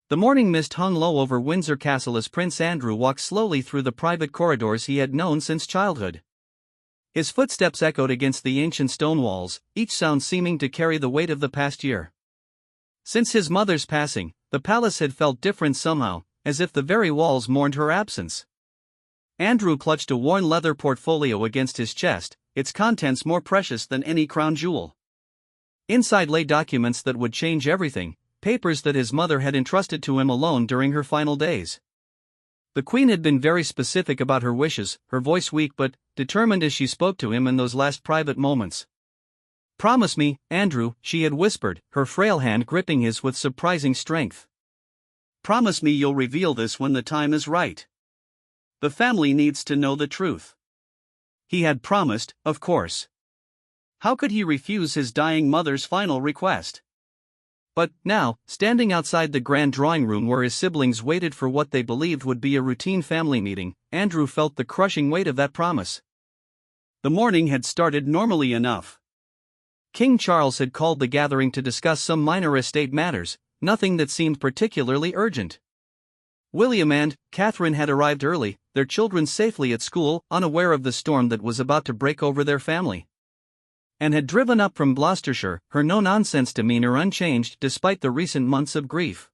The morning mist hung low over Windsor Castle as Prince Andrew walked slowly through the private corridors he had known since childhood. His footsteps echoed against the ancient stone walls, each sound seeming to carry the weight of the past year. Since his mother's passing, the palace had felt different somehow, as if the very walls mourned her absence. Andrew clutched a worn leather portfolio against his chest, its contents more precious than any crown jewel. Inside lay documents that would change everything, papers that his mother had entrusted to him alone during her final days. The Queen had been very specific about her wishes, her voice weak but determined as she spoke to him in those last private moments. "Promise me, Andrew," she had whispered, her frail hand gripping his with surprising strength. "Promise me you'll reveal this when the time is right. The family needs to know the truth." He had promised, of course. How could he refuse his dying mother's final request? But now, standing outside the grand drawing room where his siblings waited for what they believed would be a routine family meeting, Andrew felt the crushing weight of that promise. The morning had started normally enough. King Charles had called the gathering to discuss some minor estate matters, nothing that seemed particularly urgent. William and Catherine had arrived early, their children safely at school, unaware of the storm that was about to break over their family. And had driven up from Gloucestershire, her no-nonsense demeanor unchanged despite the recent months of grief.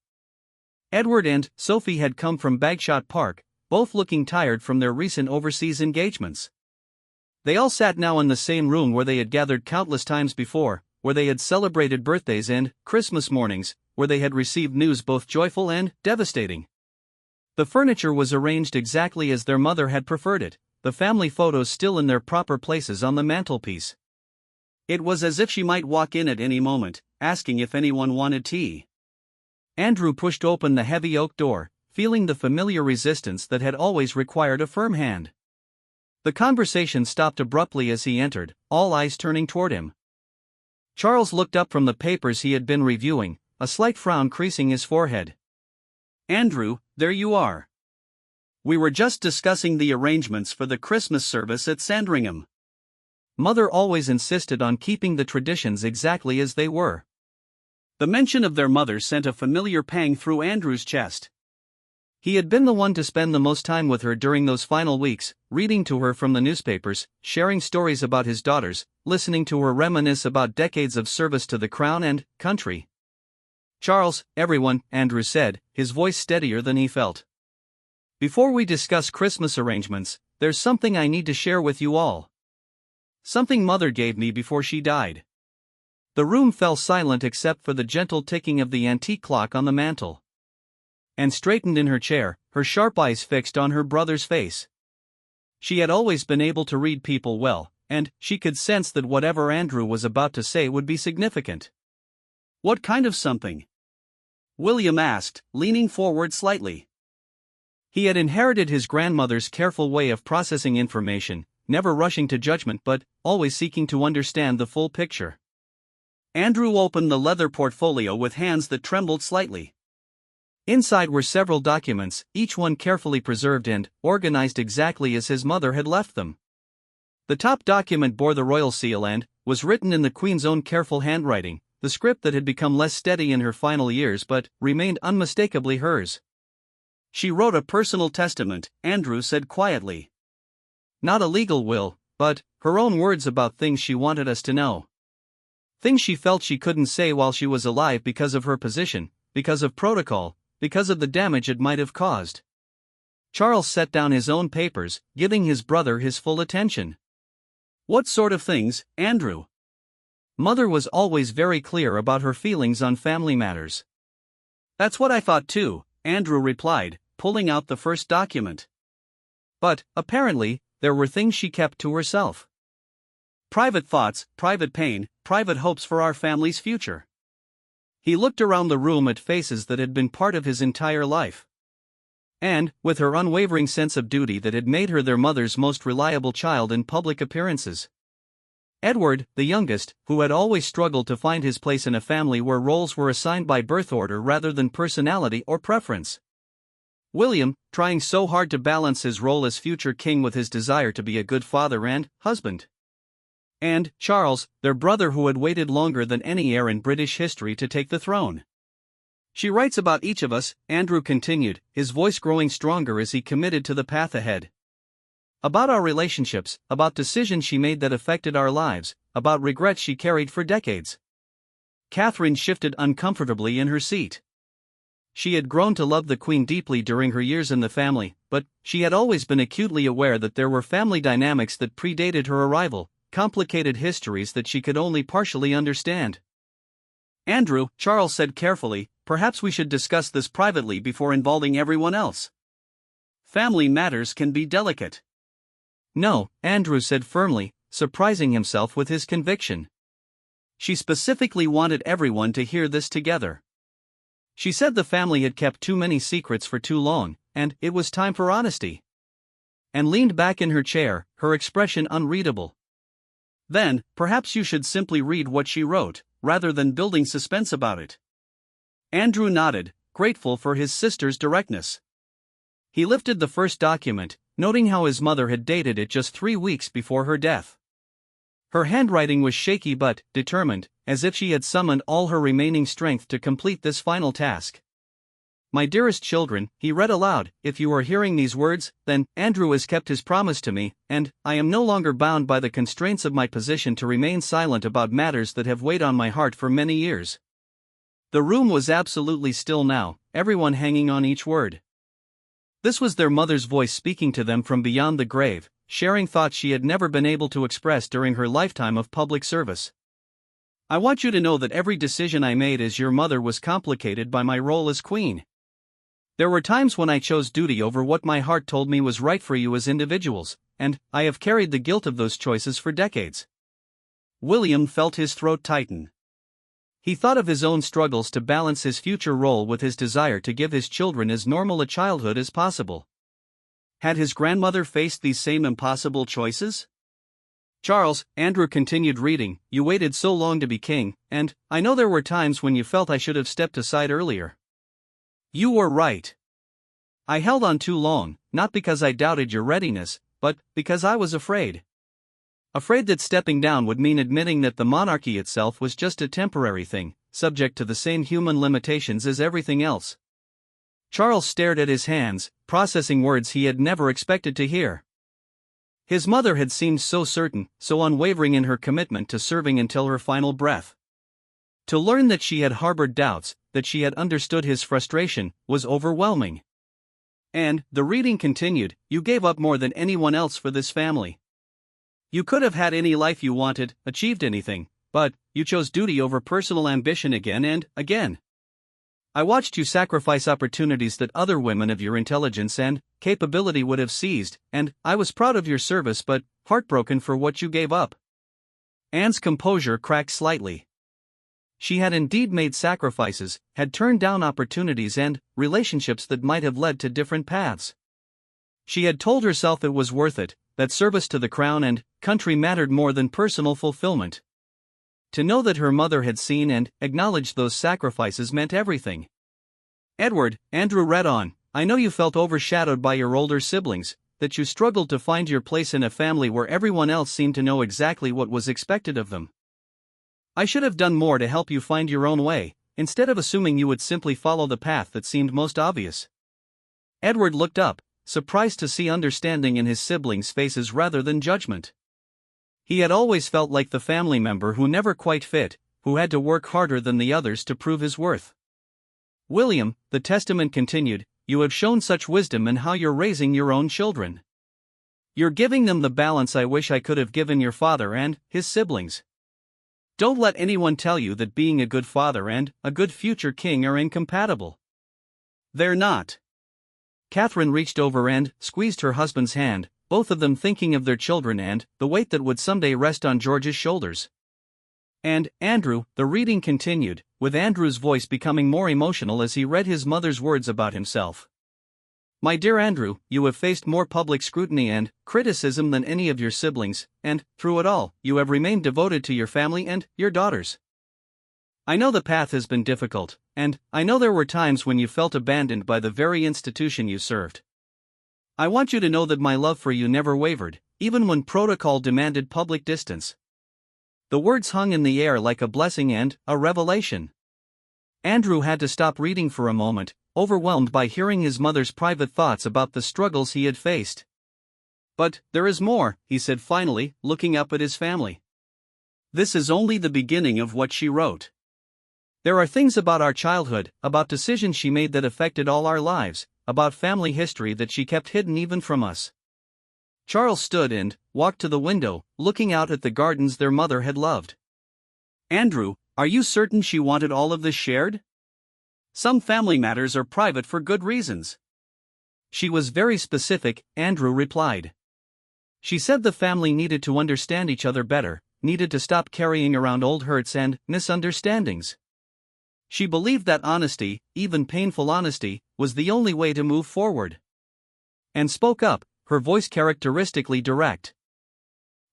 Edward and Sophie had come from Bagshot Park, both looking tired from their recent overseas engagements. They all sat now in the same room where they had gathered countless times before, where they had celebrated birthdays and Christmas mornings, where they had received news both joyful and devastating. The furniture was arranged exactly as their mother had preferred it, the family photos still in their proper places on the mantelpiece. It was as if she might walk in at any moment, asking if anyone wanted tea. Andrew pushed open the heavy oak door, feeling the familiar resistance that had always required a firm hand. The conversation stopped abruptly as he entered, all eyes turning toward him. Charles looked up from the papers he had been reviewing, a slight frown creasing his forehead. "Andrew, there you are. We were just discussing the arrangements for the Christmas service at Sandringham." Mother always insisted on keeping the traditions exactly as they were. The mention of their mother sent a familiar pang through Andrew's chest. He had been the one to spend the most time with her during those final weeks, reading to her from the newspapers, sharing stories about his daughters, listening to her reminisce about decades of service to the crown and country. "Charles, everyone," Andrew said, his voice steadier than he felt. "Before we discuss Christmas arrangements, there's something I need to share with you all. Something Mother gave me before she died." The room fell silent except for the gentle ticking of the antique clock on the mantel. And straightened in her chair, her sharp eyes fixed on her brother's face. She had always been able to read people well, and she could sense that whatever Andrew was about to say would be significant. "What kind of something?" William asked, leaning forward slightly. He had inherited his grandmother's careful way of processing information, never rushing to judgment but always seeking to understand the full picture. Andrew opened the leather portfolio with hands that trembled slightly. Inside were several documents, each one carefully preserved and organized exactly as his mother had left them. The top document bore the royal seal and was written in the Queen's own careful handwriting, the script that had become less steady in her final years but remained unmistakably hers. "She wrote a personal testament," Andrew said quietly. "Not a legal will, but her own words about things she wanted us to know. Things she felt she couldn't say while she was alive because of her position, because of protocol, because of the damage it might have caused." Charles set down his own papers, giving his brother his full attention. "What sort of things, Andrew?" Mother was always very clear about her feelings on family matters. "That's what I thought too," Andrew replied, pulling out the first document. "But, apparently, there were things she kept to herself. Private thoughts, private pain, private hopes for our family's future." He looked around the room at faces that had been part of his entire life. And, with her unwavering sense of duty that had made her their mother's most reliable child in public appearances. Edward, the youngest, who had always struggled to find his place in a family where roles were assigned by birth order rather than personality or preference. William, trying so hard to balance his role as future king with his desire to be a good father and husband. And Charles, their brother who had waited longer than any heir in British history to take the throne. She writes about each of us, Andrew continued, his voice growing stronger as he committed to the path ahead. About our relationships, about decisions she made that affected our lives, about regrets she carried for decades. Catherine shifted uncomfortably in her seat. She had grown to love the Queen deeply during her years in the family, but she had always been acutely aware that there were family dynamics that predated her arrival, complicated histories that she could only partially understand. Andrew, Charles said carefully, perhaps we should discuss this privately before involving everyone else. Family matters can be delicate. No, Andrew said firmly, surprising himself with his conviction. She specifically wanted everyone to hear this together. She said the family had kept too many secrets for too long, and it was time for honesty. And leaned back in her chair, her expression unreadable. Then, perhaps you should simply read what she wrote, rather than building suspense about it. Andrew nodded, grateful for his sister's directness. He lifted the first document, noting how his mother had dated it just 3 weeks before her death. Her handwriting was shaky but determined, as if she had summoned all her remaining strength to complete this final task. My dearest children, he read aloud, if you are hearing these words, then Andrew has kept his promise to me, and I am no longer bound by the constraints of my position to remain silent about matters that have weighed on my heart for many years. The room was absolutely still now, everyone hanging on each word. This was their mother's voice speaking to them from beyond the grave, sharing thoughts she had never been able to express during her lifetime of public service. I want you to know that every decision I made as your mother was complicated by my role as queen. There were times when I chose duty over what my heart told me was right for you as individuals, and I have carried the guilt of those choices for decades. William felt his throat tighten. He thought of his own struggles to balance his future role with his desire to give his children as normal a childhood as possible. Had his grandmother faced these same impossible choices? Charles, Andrew continued reading, you waited so long to be king, and I know there were times when you felt I should have stepped aside earlier. You were right. I held on too long, not because I doubted your readiness, but because I was afraid. Afraid that stepping down would mean admitting that the monarchy itself was just a temporary thing, subject to the same human limitations as everything else. Charles stared at his hands, processing words he had never expected to hear. His mother had seemed so certain, so unwavering in her commitment to serving until her final breath. To learn that she had harbored doubts, that she had understood his frustration, was overwhelming. And, the reading continued, you gave up more than anyone else for this family. You could have had any life you wanted, achieved anything, but you chose duty over personal ambition again and again. I watched you sacrifice opportunities that other women of your intelligence and capability would have seized, and I was proud of your service but heartbroken for what you gave up. Anne's composure cracked slightly. She had indeed made sacrifices, had turned down opportunities and relationships that might have led to different paths. She had told herself it was worth it, that service to the crown and country mattered more than personal fulfillment. To know that her mother had seen and acknowledged those sacrifices meant everything. Edward, Andrew read on, I know you felt overshadowed by your older siblings, that you struggled to find your place in a family where everyone else seemed to know exactly what was expected of them. I should have done more to help you find your own way, instead of assuming you would simply follow the path that seemed most obvious. Edward looked up, surprised to see understanding in his siblings' faces rather than judgment. He had always felt like the family member who never quite fit, who had to work harder than the others to prove his worth. William, the testament continued, you have shown such wisdom in how you're raising your own children. You're giving them the balance I wish I could have given your father and his siblings. Don't let anyone tell you that being a good father and a good future king are incompatible. They're not. Catherine reached over and squeezed her husband's hand, both of them thinking of their children and the weight that would someday rest on George's shoulders. And, Andrew, the reading continued, with Andrew's voice becoming more emotional as he read his mother's words about himself. My dear Andrew, you have faced more public scrutiny and criticism than any of your siblings, and, through it all, you have remained devoted to your family and your daughters. I know the path has been difficult, and I know there were times when you felt abandoned by the very institution you served. I want you to know that my love for you never wavered, even when protocol demanded public distance. The words hung in the air like a blessing and a revelation. Andrew had to stop reading for a moment, overwhelmed by hearing his mother's private thoughts about the struggles he had faced. "But there is more," he said finally, looking up at his family. "This is only the beginning of what she wrote. There are things about our childhood, about decisions she made that affected all our lives, about family history that she kept hidden even from us." Charles stood and walked to the window, looking out at the gardens their mother had loved. "Andrew, are you certain she wanted all of this shared? Some family matters are private for good reasons." "She was very specific," Andrew replied. "She said the family needed to understand each other better, needed to stop carrying around old hurts and misunderstandings. She believed that honesty, even painful honesty, was the only way to move forward. And spoke up, her voice characteristically direct.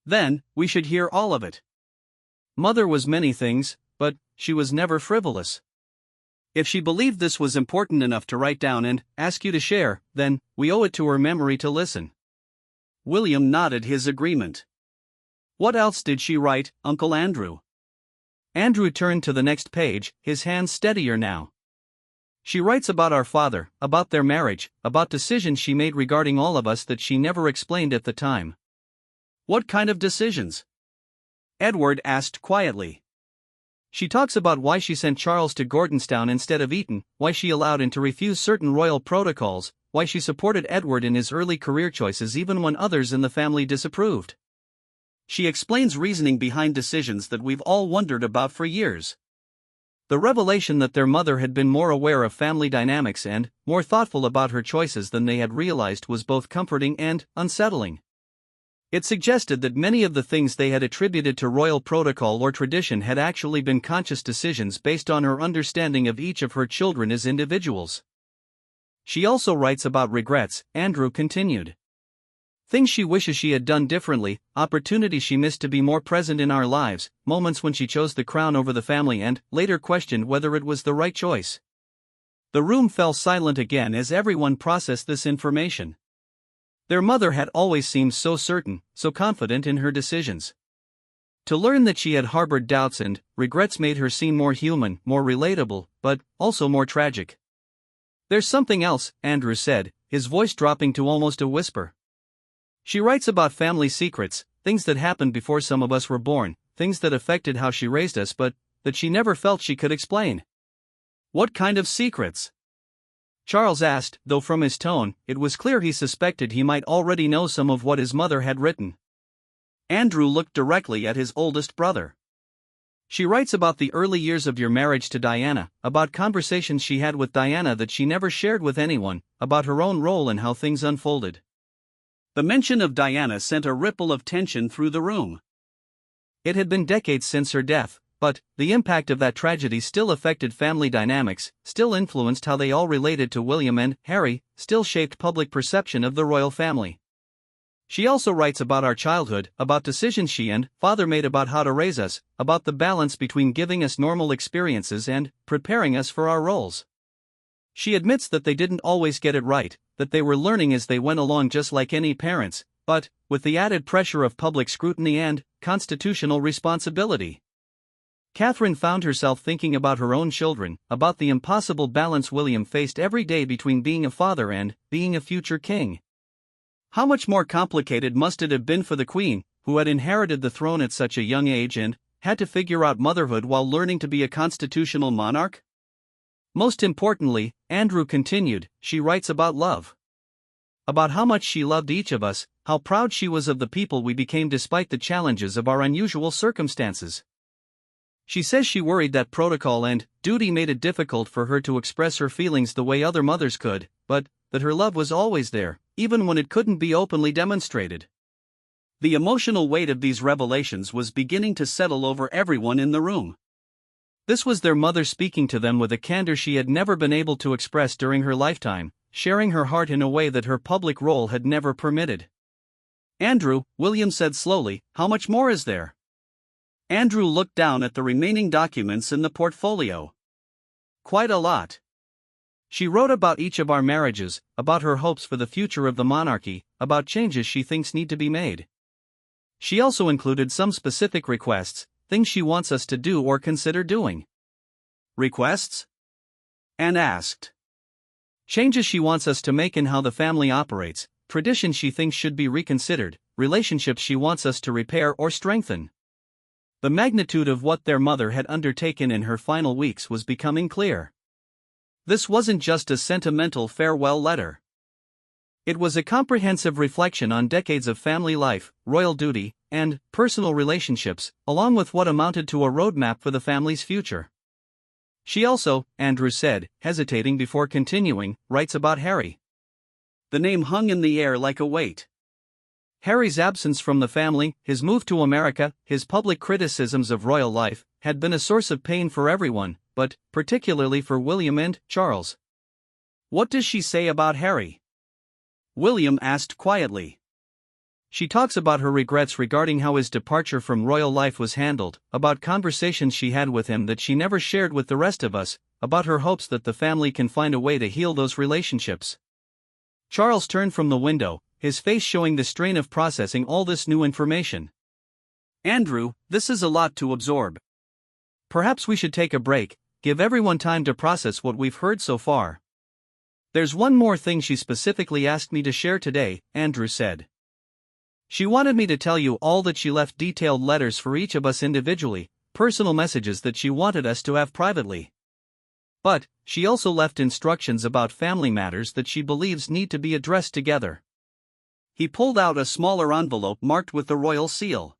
Then, we should hear all of it. Mother was many things, but she was never frivolous. If she believed this was important enough to write down and ask you to share, then we owe it to her memory to listen." William nodded his agreement. "What else did she write, Uncle Andrew?" Andrew turned to the next page, his hands steadier now. "She writes about our father, about their marriage, about decisions she made regarding all of us that she never explained at the time." "What kind of decisions?" Edward asked quietly. "She talks about why she sent Charles to Gordonstown instead of Eton, why she allowed him to refuse certain royal protocols, why she supported Edward in his early career choices even when others in the family disapproved. She explains reasoning behind decisions that we've all wondered about for years." The revelation that their mother had been more aware of family dynamics and more thoughtful about her choices than they had realized was both comforting and unsettling. It suggested that many of the things they had attributed to royal protocol or tradition had actually been conscious decisions based on her understanding of each of her children as individuals. "She also writes about regrets," Andrew continued. "Things she wishes she had done differently, opportunities she missed to be more present in our lives, moments when she chose the crown over the family and later questioned whether it was the right choice." The room fell silent again as everyone processed this information. Their mother had always seemed so certain, so confident in her decisions. To learn that she had harbored doubts and regrets made her seem more human, more relatable, but also more tragic. "There's something else," Andrew said, his voice dropping to almost a whisper. "She writes about family secrets, things that happened before some of us were born, things that affected how she raised us but that she never felt she could explain." "What kind of secrets?" Charles asked, though from his tone, it was clear he suspected he might already know some of what his mother had written. Andrew looked directly at his oldest brother. "She writes about the early years of your marriage to Diana, about conversations she had with Diana that she never shared with anyone, about her own role and how things unfolded." The mention of Diana sent a ripple of tension through the room. It had been decades since her death, but the impact of that tragedy still affected family dynamics, still influenced how they all related to William and Harry, still shaped public perception of the royal family. "She also writes about our childhood, about decisions she and father made about how to raise us, about the balance between giving us normal experiences and preparing us for our roles. She admits that they didn't always get it right, that they were learning as they went along just like any parents, but with the added pressure of public scrutiny and constitutional responsibility." Catherine found herself thinking about her own children, about the impossible balance William faced every day between being a father and being a future king. How much more complicated must it have been for the Queen, who had inherited the throne at such a young age and had to figure out motherhood while learning to be a constitutional monarch? Most importantly, Andrew continued, she writes about love. About how much she loved each of us, how proud she was of the people we became despite the challenges of our unusual circumstances. She says she worried that protocol and duty made it difficult for her to express her feelings the way other mothers could, but that her love was always there, even when it couldn't be openly demonstrated. The emotional weight of these revelations was beginning to settle over everyone in the room. This was their mother speaking to them with a candor she had never been able to express during her lifetime, sharing her heart in a way that her public role had never permitted. "Andrew," William said slowly, "how much more is there?" Andrew looked down at the remaining documents in the portfolio. "Quite a lot. She wrote about each of our marriages, about her hopes for the future of the monarchy, about changes she thinks need to be made. She also included some specific requests, things she wants us to do or consider doing." "Requests?" and asked. Changes she wants us to make in how the family operates, traditions she thinks should be reconsidered, relationships she wants us to repair or strengthen. The magnitude of what their mother had undertaken in her final weeks was becoming clear. This wasn't just a sentimental farewell letter. It was a comprehensive reflection on decades of family life, royal duty, and personal relationships, along with what amounted to a roadmap for the family's future. She also, Andrew said, hesitating before continuing, writes about Harry. The name hung in the air like a weight. Harry's absence from the family, his move to America, his public criticisms of royal life, had been a source of pain for everyone, but particularly for William and Charles. What does she say about Harry? William asked quietly. She talks about her regrets regarding how his departure from royal life was handled, about conversations she had with him that she never shared with the rest of us, about her hopes that the family can find a way to heal those relationships. Charles turned from the window, his face showing the strain of processing all this new information. Andrew, this is a lot to absorb. Perhaps we should take a break, give everyone time to process what we've heard so far. There's one more thing she specifically asked me to share today, Andrew said. She wanted me to tell you all that she left detailed letters for each of us individually, personal messages that she wanted us to have privately. But, she also left instructions about family matters that she believes need to be addressed together. He pulled out a smaller envelope marked with the royal seal.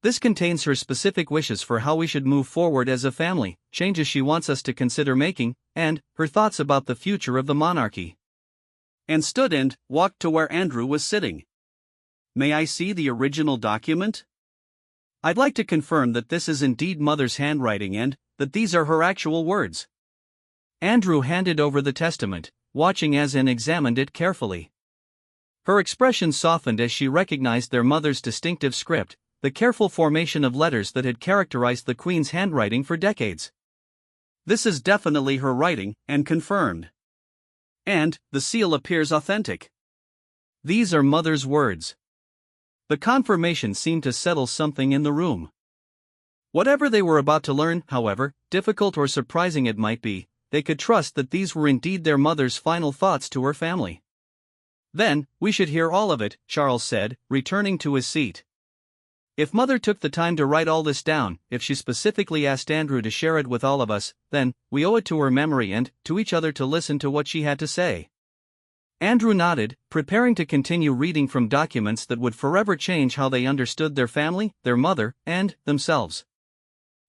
This contains her specific wishes for how we should move forward as a family, changes she wants us to consider making, and her thoughts about the future of the monarchy. And stood and walked to where Andrew was sitting. May I see the original document? I'd like to confirm that this is indeed Mother's handwriting and that these are her actual words. Andrew handed over the testament, watching as Anne examined it carefully. Her expression softened as she recognized their mother's distinctive script, the careful formation of letters that had characterized the Queen's handwriting for decades. This is definitely her writing, and confirmed. And the seal appears authentic. These are Mother's words. The confirmation seemed to settle something in the room. Whatever they were about to learn, however difficult or surprising it might be, they could trust that these were indeed their mother's final thoughts to her family. Then, we should hear all of it, Charles said, returning to his seat. If Mother took the time to write all this down, if she specifically asked Andrew to share it with all of us, then we owe it to her memory and to each other to listen to what she had to say. Andrew nodded, preparing to continue reading from documents that would forever change how they understood their family, their mother, and themselves.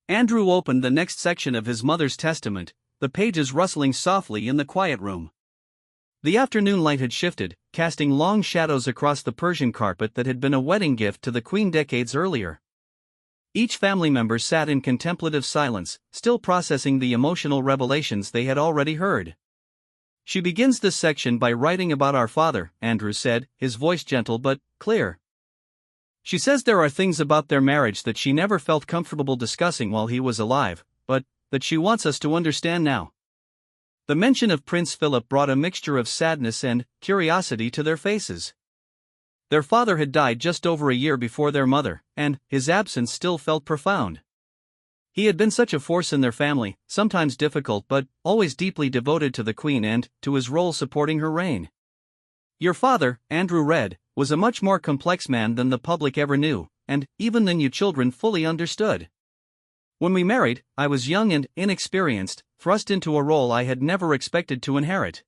Andrew opened the next section of his mother's testament, the pages rustling softly in the quiet room. The afternoon light had shifted, casting long shadows across the Persian carpet that had been a wedding gift to the Queen decades earlier. Each family member sat in contemplative silence, still processing the emotional revelations they had already heard. She begins this section by writing about our father, Andrew said, his voice gentle but clear. She says there are things about their marriage that she never felt comfortable discussing while he was alive, but that she wants us to understand now. The mention of Prince Philip brought a mixture of sadness and curiosity to their faces. Their father had died just over a year before their mother, and his absence still felt profound. He had been such a force in their family, sometimes difficult but always deeply devoted to the Queen and to his role supporting her reign. Your father, Andrew read, was a much more complex man than the public ever knew, and even than you children fully understood. When we married, I was young and inexperienced, thrust into a role I had never expected to inherit.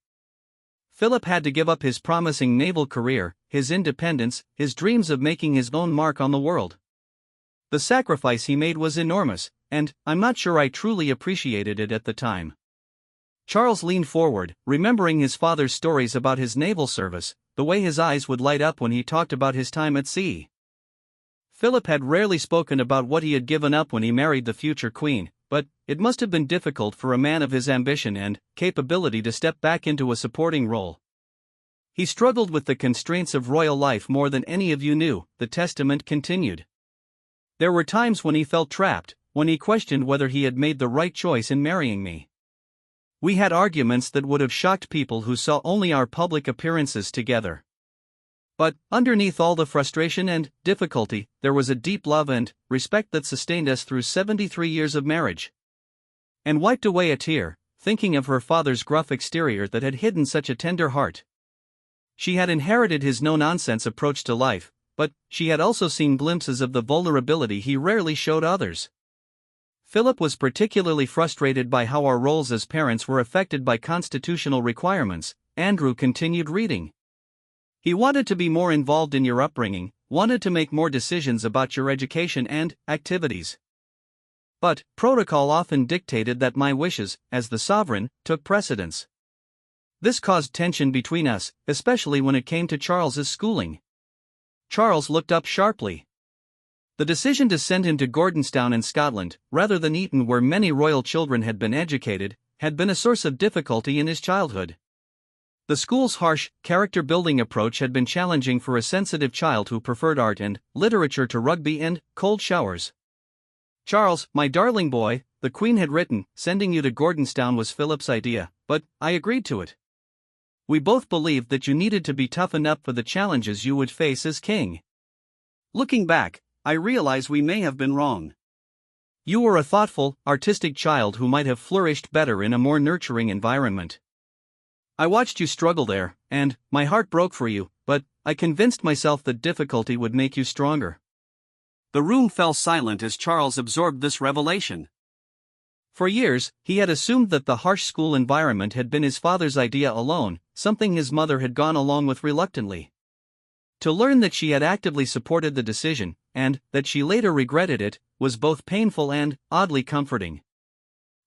Philip had to give up his promising naval career, his independence, his dreams of making his own mark on the world. The sacrifice he made was enormous, and I'm not sure I truly appreciated it at the time. Charles leaned forward, remembering his father's stories about his naval service, the way his eyes would light up when he talked about his time at sea. Philip had rarely spoken about what he had given up when he married the future queen, but it must have been difficult for a man of his ambition and capability to step back into a supporting role. He struggled with the constraints of royal life more than any of you knew, the testament continued. There were times when he felt trapped, when he questioned whether he had made the right choice in marrying me. We had arguments that would have shocked people who saw only our public appearances together. But, underneath all the frustration and difficulty, there was a deep love and respect that sustained us through 73 years of marriage. And wiped away a tear, thinking of her father's gruff exterior that had hidden such a tender heart. She had inherited his no-nonsense approach to life, but she had also seen glimpses of the vulnerability he rarely showed others. Philip was particularly frustrated by how our roles as parents were affected by constitutional requirements. Andrew continued reading. He wanted to be more involved in your upbringing, wanted to make more decisions about your education and activities. But protocol often dictated that my wishes, as the sovereign, took precedence. This caused tension between us, especially when it came to Charles's schooling. Charles looked up sharply. The decision to send him to Gordonstown in Scotland, rather than Eton where many royal children had been educated, had been a source of difficulty in his childhood. The school's harsh, character-building approach had been challenging for a sensitive child who preferred art and literature to rugby and cold showers. "Charles, my darling boy," the Queen had written, "sending you to Gordonstown was Philip's idea, but I agreed to it. We both believed that you needed to be tough enough for the challenges you would face as king. Looking back, I realize we may have been wrong. You were a thoughtful, artistic child who might have flourished better in a more nurturing environment. I watched you struggle there, and my heart broke for you, but I convinced myself that difficulty would make you stronger." The room fell silent as Charles absorbed this revelation. For years, he had assumed that the harsh school environment had been his father's idea alone, something his mother had gone along with reluctantly. To learn that she had actively supported the decision, and that she later regretted it, was both painful and oddly comforting.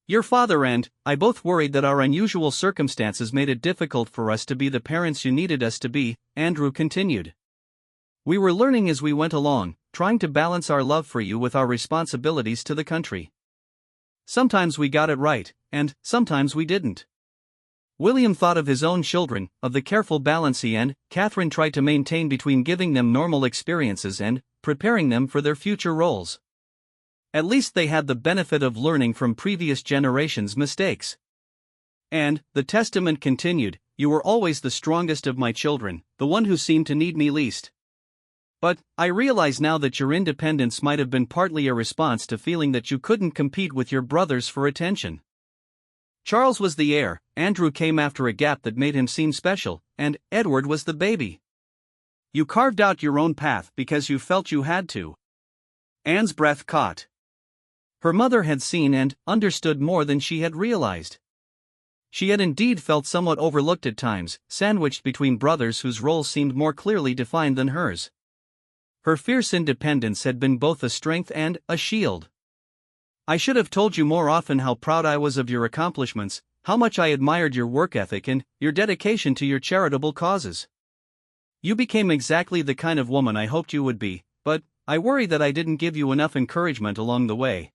"Your father and I both worried that our unusual circumstances made it difficult for us to be the parents you needed us to be," Andrew continued. "We were learning as we went along, trying to balance our love for you with our responsibilities to the country. Sometimes we got it right, and sometimes we didn't." William thought of his own children, of the careful balance he and Catherine tried to maintain between giving them normal experiences and preparing them for their future roles. At least they had the benefit of learning from previous generations' mistakes. And, the testament continued, "You were always the strongest of my children, the one who seemed to need me least. But I realize now that your independence might have been partly a response to feeling that you couldn't compete with your brothers for attention." Charles was the heir, Andrew came after a gap that made him seem special, and Edward was the baby. "You carved out your own path because you felt you had to." Anne's breath caught. Her mother had seen and understood more than she had realized. She had indeed felt somewhat overlooked at times, sandwiched between brothers whose roles seemed more clearly defined than hers. Her fierce independence had been both a strength and a shield. "I should have told you more often how proud I was of your accomplishments, how much I admired your work ethic and your dedication to your charitable causes. You became exactly the kind of woman I hoped you would be, but I worry that I didn't give you enough encouragement along the way."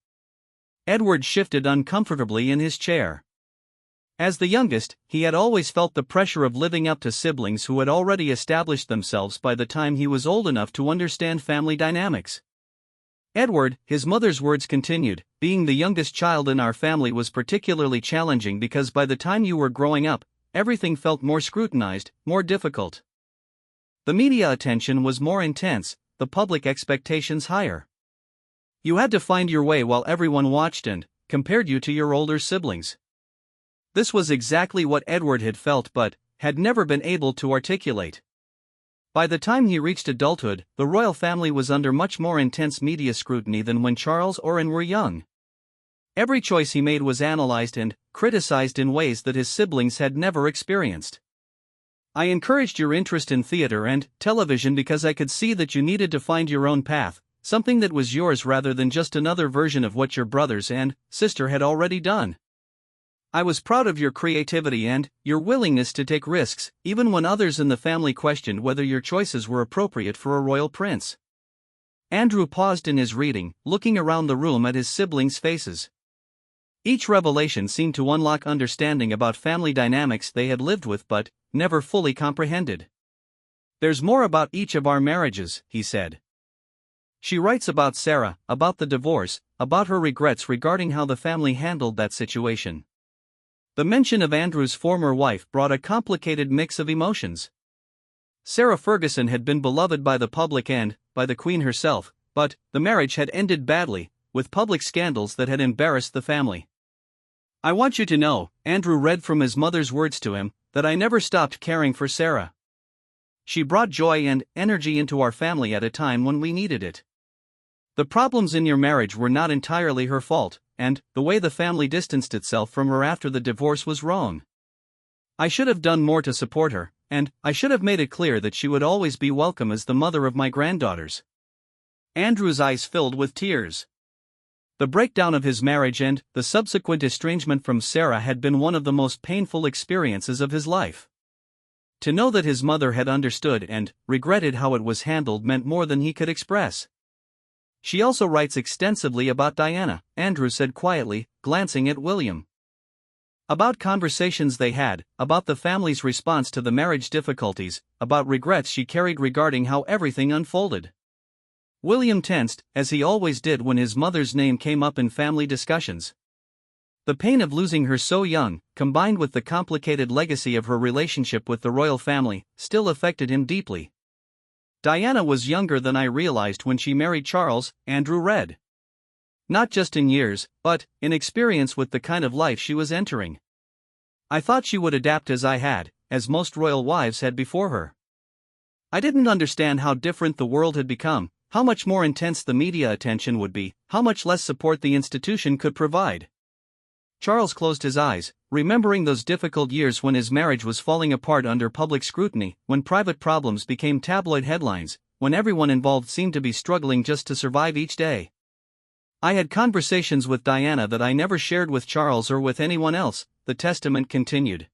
Edward shifted uncomfortably in his chair. As the youngest, he had always felt the pressure of living up to siblings who had already established themselves by the time he was old enough to understand family dynamics. "Edward," his mother's words continued, "being the youngest child in our family was particularly challenging because by the time you were growing up, everything felt more scrutinized, more difficult. The media attention was more intense, the public expectations higher. You had to find your way while everyone watched and compared you to your older siblings." This was exactly what Edward had felt but had never been able to articulate. By the time he reached adulthood, the royal family was under much more intense media scrutiny than when Charles or Anne were young. Every choice he made was analyzed and criticized in ways that his siblings had never experienced. "I encouraged your interest in theater and television because I could see that you needed to find your own path, something that was yours rather than just another version of what your brothers and sister had already done. I was proud of your creativity and your willingness to take risks, even when others in the family questioned whether your choices were appropriate for a royal prince." Andrew paused in his reading, looking around the room at his siblings' faces. Each revelation seemed to unlock understanding about family dynamics they had lived with but never fully comprehended. "There's more about each of our marriages," he said. "She writes about Sarah, about the divorce, about her regrets regarding how the family handled that situation." The mention of Andrew's former wife brought a complicated mix of emotions. Sarah Ferguson had been beloved by the public and by the Queen herself, but the marriage had ended badly, with public scandals that had embarrassed the family. I want you to know, Andrew read from his mother's words to him, that I never stopped caring for Sarah. She brought joy and energy into our family at a time when we needed it. The problems in your marriage were not entirely her fault, and the way the family distanced itself from her after the divorce was wrong. I should have done more to support her, and I should have made it clear that she would always be welcome as the mother of my granddaughters. Andrew's eyes filled with tears. The breakdown of his marriage and the subsequent estrangement from Sarah had been one of the most painful experiences of his life. To know that his mother had understood and regretted how it was handled meant more than he could express. She also writes extensively about Diana, Andrew said quietly, glancing at William. About conversations they had, about the family's response to the marriage difficulties, about regrets she carried regarding how everything unfolded. William tensed, as he always did when his mother's name came up in family discussions. The pain of losing her so young, combined with the complicated legacy of her relationship with the royal family, still affected him deeply. Diana was younger than I realized when she married Charles, Andrew read. Not just in years, but in experience with the kind of life she was entering. I thought she would adapt as I had, as most royal wives had before her. I didn't understand how different the world had become, how much more intense the media attention would be, how much less support the institution could provide. Charles closed his eyes, remembering those difficult years when his marriage was falling apart under public scrutiny, when private problems became tabloid headlines, when everyone involved seemed to be struggling just to survive each day. I had conversations with Diana that I never shared with Charles or with anyone else, the testament continued.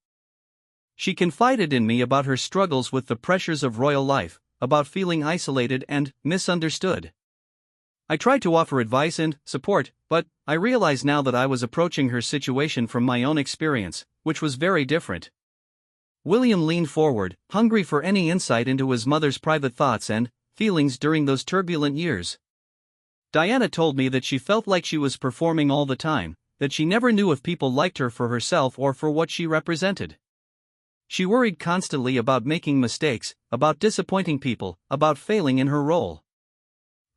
She confided in me about her struggles with the pressures of royal life, about feeling isolated and misunderstood. I tried to offer advice and support, but I realize now that I was approaching her situation from my own experience, which was very different. William leaned forward, hungry for any insight into his mother's private thoughts and feelings during those turbulent years. Diana told me that she felt like she was performing all the time, that she never knew if people liked her for herself or for what she represented. She worried constantly about making mistakes, about disappointing people, about failing in her role.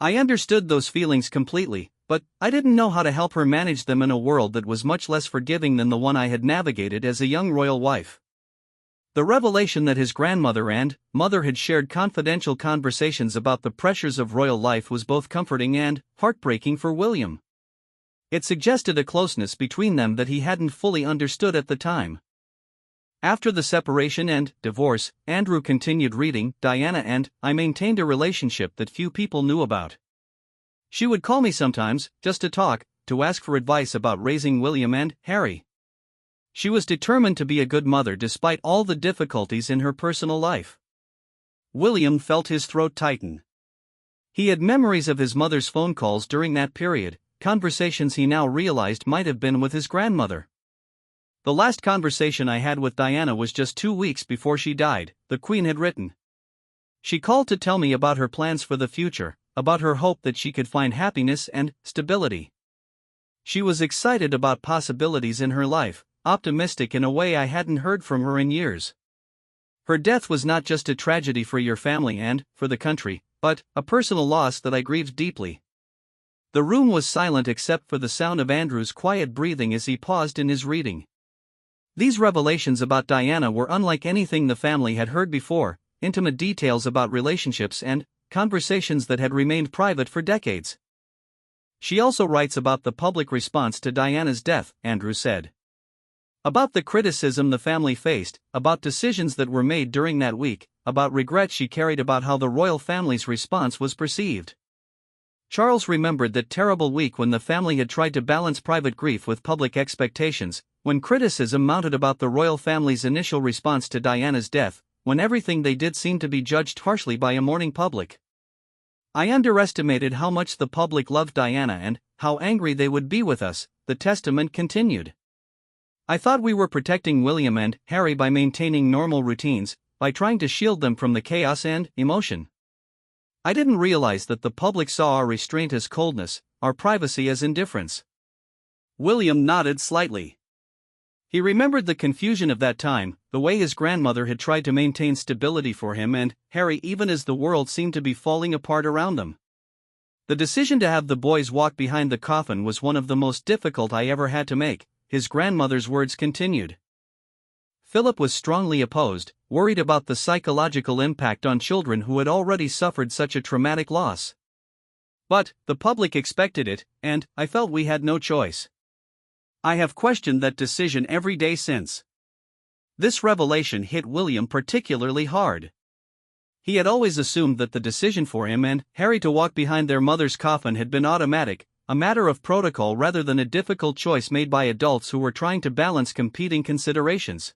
I understood those feelings completely, but I didn't know how to help her manage them in a world that was much less forgiving than the one I had navigated as a young royal wife. The revelation that his grandmother and mother had shared confidential conversations about the pressures of royal life was both comforting and heartbreaking for William. It suggested a closeness between them that he hadn't fully understood at the time. After the separation and divorce, Andrew continued reading. Diana and I maintained a relationship that few people knew about. She would call me sometimes, just to talk, to ask for advice about raising William and Harry. She was determined to be a good mother despite all the difficulties in her personal life. William felt his throat tighten. He had memories of his mother's phone calls during that period, conversations he now realized might have been with his grandmother. The last conversation I had with Diana was just 2 weeks before she died, the Queen had written. She called to tell me about her plans for the future, about her hope that she could find happiness and stability. She was excited about possibilities in her life, optimistic in a way I hadn't heard from her in years. Her death was not just a tragedy for your family and for the country, but a personal loss that I grieved deeply. The room was silent except for the sound of Andrew's quiet breathing as he paused in his reading. These revelations about Diana were unlike anything the family had heard before, intimate details about relationships and conversations that had remained private for decades. She also writes about the public response to Diana's death, Andrew said. About the criticism the family faced, about decisions that were made during that week, about regrets she carried about how the royal family's response was perceived. Charles remembered that terrible week when the family had tried to balance private grief with public expectations, when criticism mounted about the royal family's initial response to Diana's death, when everything they did seemed to be judged harshly by a mourning public. I underestimated how much the public loved Diana and how angry they would be with us, the testament continued. I thought we were protecting William and Harry by maintaining normal routines, by trying to shield them from the chaos and emotion. I didn't realize that the public saw our restraint as coldness, our privacy as indifference. William nodded slightly. He remembered the confusion of that time, the way his grandmother had tried to maintain stability for him and Harry even as the world seemed to be falling apart around them. The decision to have the boys walk behind the coffin was one of the most difficult I ever had to make, his grandmother's words continued. Philip was strongly opposed, worried about the psychological impact on children who had already suffered such a traumatic loss. But the public expected it, and I felt we had no choice. I have questioned that decision every day since. This revelation hit William particularly hard. He had always assumed that the decision for him and Harry to walk behind their mother's coffin had been automatic, a matter of protocol rather than a difficult choice made by adults who were trying to balance competing considerations.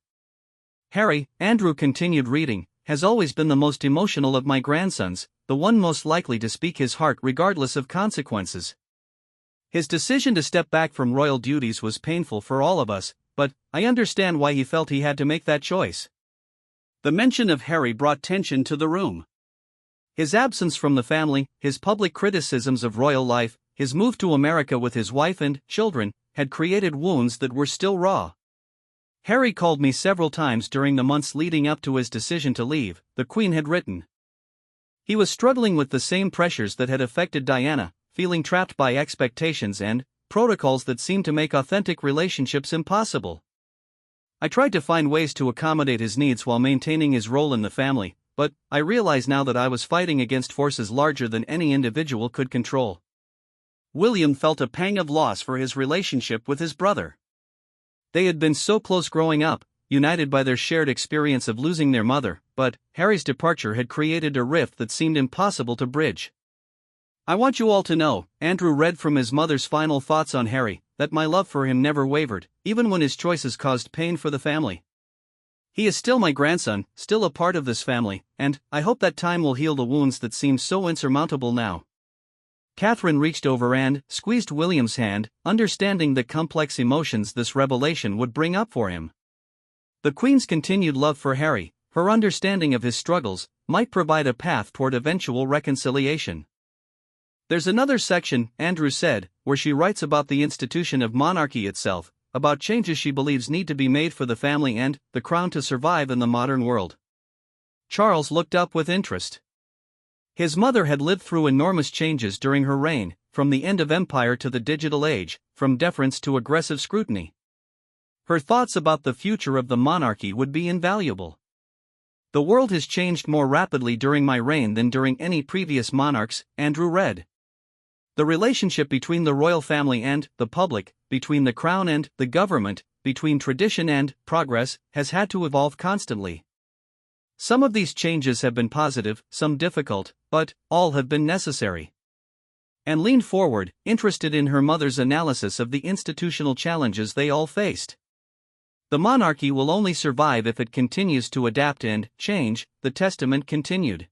Harry, Andrew continued reading, has always been the most emotional of my grandsons, the one most likely to speak his heart regardless of consequences. His decision to step back from royal duties was painful for all of us, but I understand why he felt he had to make that choice. The mention of Harry brought tension to the room. His absence from the family, his public criticisms of royal life, his move to America with his wife and children, had created wounds that were still raw. Harry called me several times during the months leading up to his decision to leave, the Queen had written. He was struggling with the same pressures that had affected Diana, feeling trapped by expectations and protocols that seemed to make authentic relationships impossible. I tried to find ways to accommodate his needs while maintaining his role in the family, but I realize now that I was fighting against forces larger than any individual could control. William felt a pang of loss for his relationship with his brother. They had been so close growing up, united by their shared experience of losing their mother, but Harry's departure had created a rift that seemed impossible to bridge. I want you all to know, Andrew read from his mother's final thoughts on Harry, that my love for him never wavered, even when his choices caused pain for the family. He is still my grandson, still a part of this family, and I hope that time will heal the wounds that seem so insurmountable now. Catherine reached over and squeezed William's hand, understanding the complex emotions this revelation would bring up for him. The Queen's continued love for Harry, her understanding of his struggles, might provide a path toward eventual reconciliation. There's another section, Andrew said, where she writes about the institution of monarchy itself, about changes she believes need to be made for the family and the crown to survive in the modern world. Charles looked up with interest. His mother had lived through enormous changes during her reign, from the end of empire to the digital age, from deference to aggressive scrutiny. Her thoughts about the future of the monarchy would be invaluable. The world has changed more rapidly during my reign than during any previous monarchs, Andrew read. The relationship between the royal family and the public, between the crown and the government, between tradition and progress, has had to evolve constantly. Some of these changes have been positive, some difficult, but all have been necessary. Anne leaned forward, interested in her mother's analysis of the institutional challenges they all faced. The monarchy will only survive if it continues to adapt and change, the testament continued.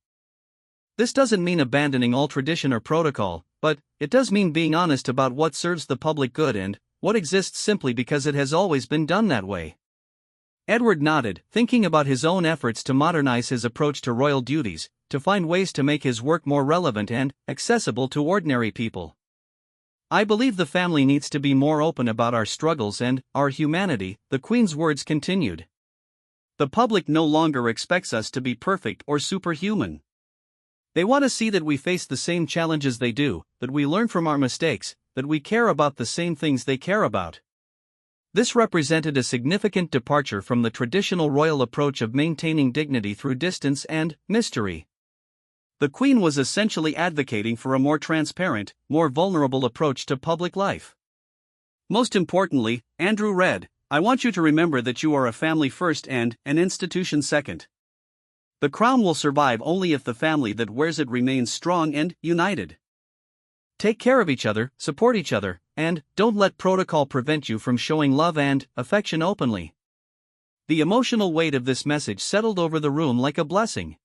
This doesn't mean abandoning all tradition or protocol, but it does mean being honest about what serves the public good and what exists simply because it has always been done that way. Edward nodded, thinking about his own efforts to modernize his approach to royal duties, to find ways to make his work more relevant and accessible to ordinary people. I believe the family needs to be more open about our struggles and our humanity, the Queen's words continued. The public no longer expects us to be perfect or superhuman. They want to see that we face the same challenges they do, that we learn from our mistakes, that we care about the same things they care about. This represented a significant departure from the traditional royal approach of maintaining dignity through distance and mystery. The Queen was essentially advocating for a more transparent, more vulnerable approach to public life. Most importantly, Andrew read, I want you to remember that you are a family first and an institution second. The crown will survive only if the family that wears it remains strong and united. Take care of each other, support each other, and don't let protocol prevent you from showing love and affection openly. The emotional weight of this message settled over the room like a blessing.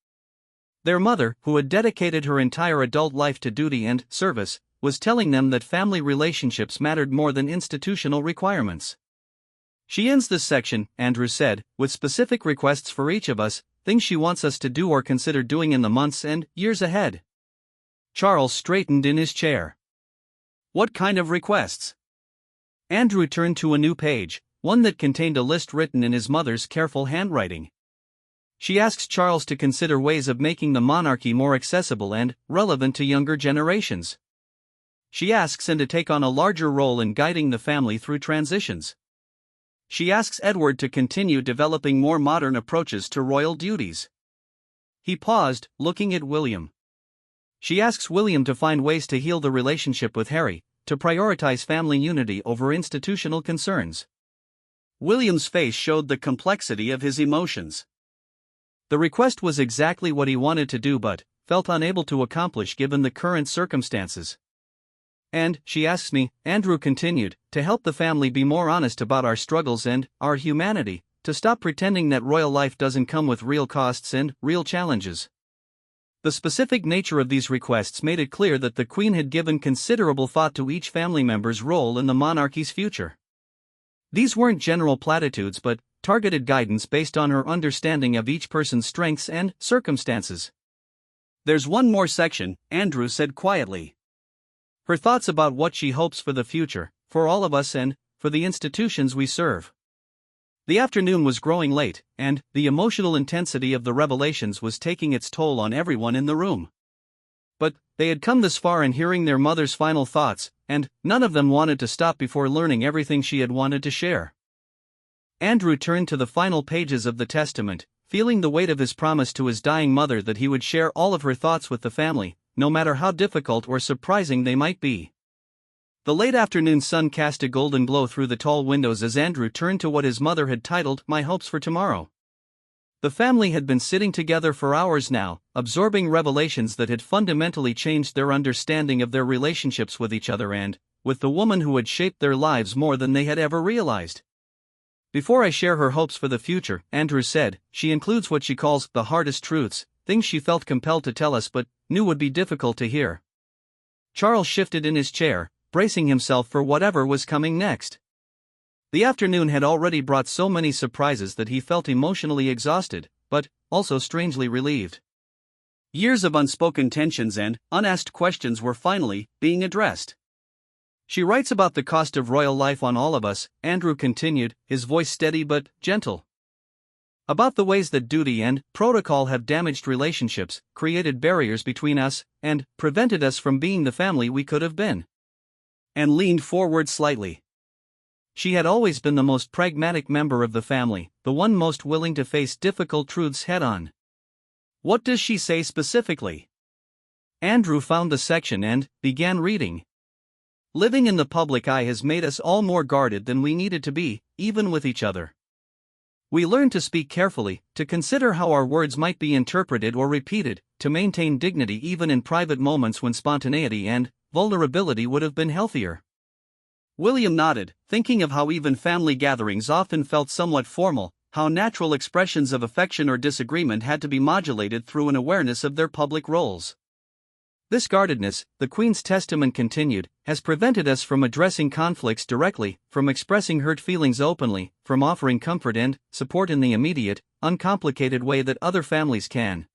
Their mother, who had dedicated her entire adult life to duty and service, was telling them that family relationships mattered more than institutional requirements. She ends this section, Andrew said, with specific requests for each of us, things she wants us to do or consider doing in the months and years ahead. Charles straightened in his chair. What kind of requests? Andrew turned to a new page, one that contained a list written in his mother's careful handwriting. She asks Charles to consider ways of making the monarchy more accessible and relevant to younger generations. She asks him to take on a larger role in guiding the family through transitions. she asks Edward to continue developing more modern approaches to royal duties. He paused, looking at William. She asks William to find ways to heal the relationship with Harry, to prioritize family unity over institutional concerns. William's face showed the complexity of his emotions. The request was exactly what he wanted to do but felt unable to accomplish given the current circumstances. And, she asks me, Andrew continued, to help the family be more honest about our struggles and our humanity, to stop pretending that royal life doesn't come with real costs and real challenges. The specific nature of these requests made it clear that the Queen had given considerable thought to each family member's role in the monarchy's future. These weren't general platitudes but targeted guidance based on her understanding of each person's strengths and circumstances. "There's one more section," Andrew said quietly. Her thoughts about what she hopes for the future, for all of us and for the institutions we serve. The afternoon was growing late, and the emotional intensity of the revelations was taking its toll on everyone in the room. But they had come this far in hearing their mother's final thoughts, and none of them wanted to stop before learning everything she had wanted to share. Andrew turned to the final pages of the testament, feeling the weight of his promise to his dying mother that he would share all of her thoughts with the family, no matter how difficult or surprising they might be. The late afternoon sun cast a golden glow through the tall windows as Andrew turned to what his mother had titled, "My Hopes for Tomorrow." The family had been sitting together for hours now, absorbing revelations that had fundamentally changed their understanding of their relationships with each other and with the woman who had shaped their lives more than they had ever realized. "Before I share her hopes for the future," Andrew said, "she includes what she calls the hardest truths, things she felt compelled to tell us but knew would be difficult to hear." Charles shifted in his chair, bracing himself for whatever was coming next. The afternoon had already brought so many surprises that he felt emotionally exhausted, but also strangely relieved. Years of unspoken tensions and unasked questions were finally being addressed. "She writes about the cost of royal life on all of us," Andrew continued, his voice steady but gentle. "About the ways that duty and protocol have damaged relationships, created barriers between us, and prevented us from being the family we could have been." And leaned forward slightly. She had always been the most pragmatic member of the family, the one most willing to face difficult truths head-on. "What does she say specifically?" Andrew found the section and began reading. "Living in the public eye has made us all more guarded than we needed to be, even with each other. We learned to speak carefully, to consider how our words might be interpreted or repeated, to maintain dignity even in private moments when spontaneity and vulnerability would have been healthier." William nodded, thinking of how even family gatherings often felt somewhat formal, how natural expressions of affection or disagreement had to be modulated through an awareness of their public roles. "This guardedness," the Queen's testament continued, "has prevented us from addressing conflicts directly, from expressing hurt feelings openly, from offering comfort and support in the immediate, uncomplicated way that other families can.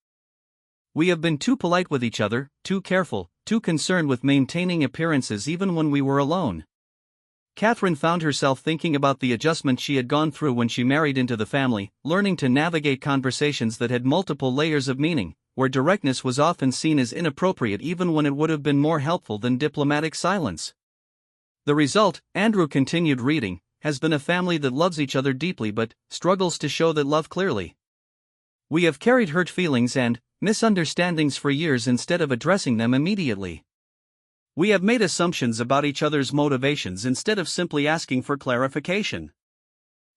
We have been too polite with each other, too careful, too concerned with maintaining appearances even when we were alone." Catherine found herself thinking about the adjustment she had gone through when she married into the family, learning to navigate conversations that had multiple layers of meaning, where directness was often seen as inappropriate even when it would have been more helpful than diplomatic silence. "The result," Andrew continued reading, "has been a family that loves each other deeply but struggles to show that love clearly. We have carried hurt feelings and misunderstandings for years instead of addressing them immediately. We have made assumptions about each other's motivations instead of simply asking for clarification."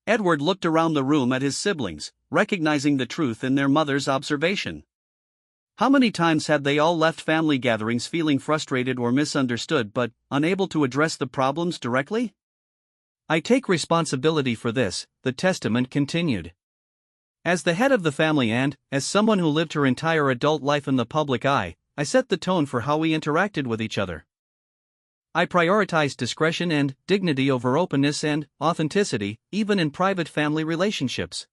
Edward looked around the room at his siblings, recognizing the truth in their mother's observation. How many times had they all left family gatherings feeling frustrated or misunderstood but unable to address the problems directly? "I take responsibility for this," the testament continued. "As the head of the family and, as someone who lived her entire adult life in the public eye, I set the tone for how we interacted with each other. I prioritized discretion and dignity over openness and authenticity, even in private family relationships."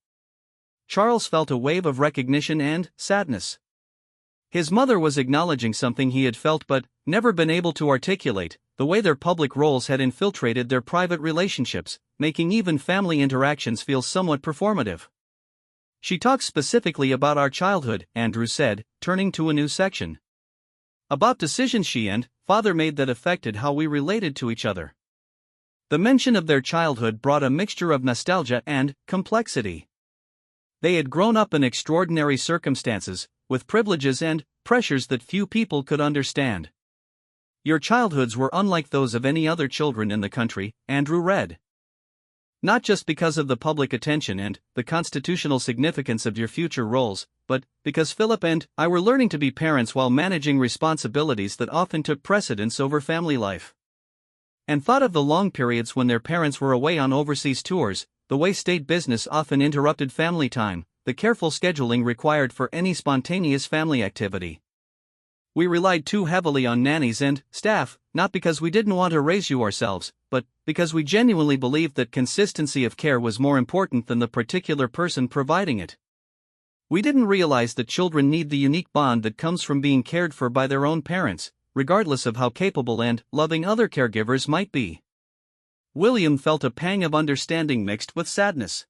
Charles felt a wave of recognition and sadness. His mother was acknowledging something he had felt but never been able to articulate, the way their public roles had infiltrated their private relationships, making even family interactions feel somewhat performative. "She talks specifically about our childhood," Andrew said, turning to a new section. "About decisions she and father made that affected how we related to each other." The mention of their childhood brought a mixture of nostalgia and complexity. They had grown up in extraordinary circumstances, with privileges and pressures that few people could understand. Your childhoods were unlike those of any other children in the country, Andrew read. Not just because of the public attention and the constitutional significance of your future roles, but because Philip and I were learning to be parents while managing responsibilities that often took precedence over family life. And thought of the long periods when their parents were away on overseas tours, the way state business often interrupted family time, the careful scheduling required for any spontaneous family activity. We relied too heavily on nannies and staff, not because we didn't want to raise you ourselves, but because we genuinely believed that consistency of care was more important than the particular person providing it. We didn't realize that children need the unique bond that comes from being cared for by their own parents, regardless of how capable and loving other caregivers might be. William felt a pang of understanding mixed with sadness.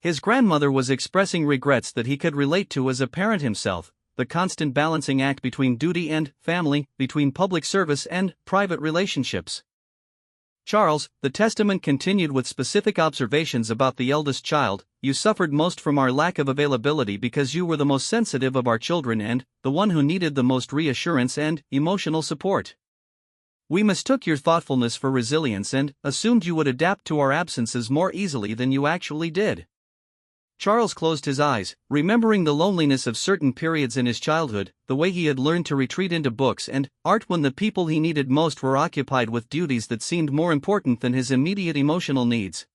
His grandmother was expressing regrets that he could relate to as a parent himself, the constant balancing act between duty and family, between public service and private relationships. Charles, the testament continued with specific observations about the eldest child. You suffered most from our lack of availability because you were the most sensitive of our children and the one who needed the most reassurance and emotional support. We mistook your thoughtfulness for resilience and assumed you would adapt to our absences more easily than you actually did. Charles closed his eyes, remembering the loneliness of certain periods in his childhood, the way he had learned to retreat into books and art when the people he needed most were occupied with duties that seemed more important than his immediate emotional needs.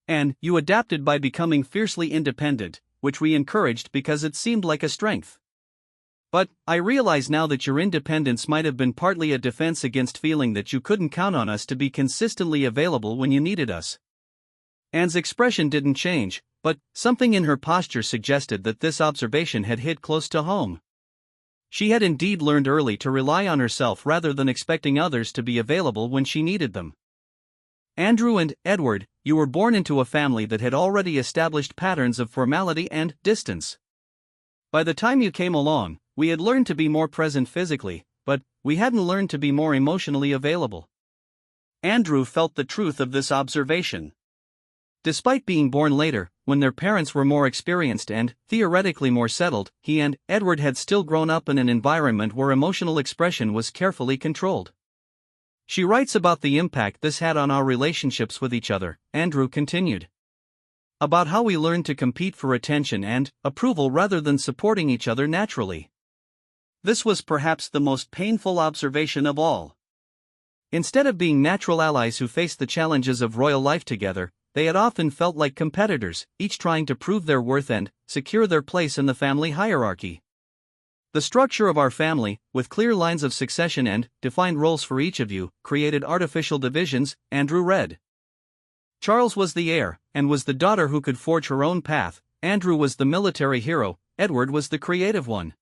And you adapted by becoming fiercely independent, which we encouraged because it seemed like a strength. But I realize now that your independence might have been partly a defense against feeling that you couldn't count on us to be consistently available when you needed us. Anne's expression didn't change, but something in her posture suggested that this observation had hit close to home. She had indeed learned early to rely on herself rather than expecting others to be available when she needed them. Andrew and Edward, you were born into a family that had already established patterns of formality and distance. By the time you came along, we had learned to be more present physically, but we hadn't learned to be more emotionally available. Andrew felt the truth of this observation. Despite being born later, when their parents were more experienced and, theoretically more settled, he and Edward had still grown up in an environment where emotional expression was carefully controlled. She writes about the impact this had on our relationships with each other, Andrew continued. About how we learned to compete for attention and approval rather than supporting each other naturally. This was perhaps the most painful observation of all. Instead of being natural allies who faced the challenges of royal life together, they had often felt like competitors, each trying to prove their worth and secure their place in the family hierarchy. The structure of our family, with clear lines of succession and defined roles for each of you, created artificial divisions, Andrew read. Charles was the heir, and was the daughter who could forge her own path. Andrew was the military hero, Edward was the creative one.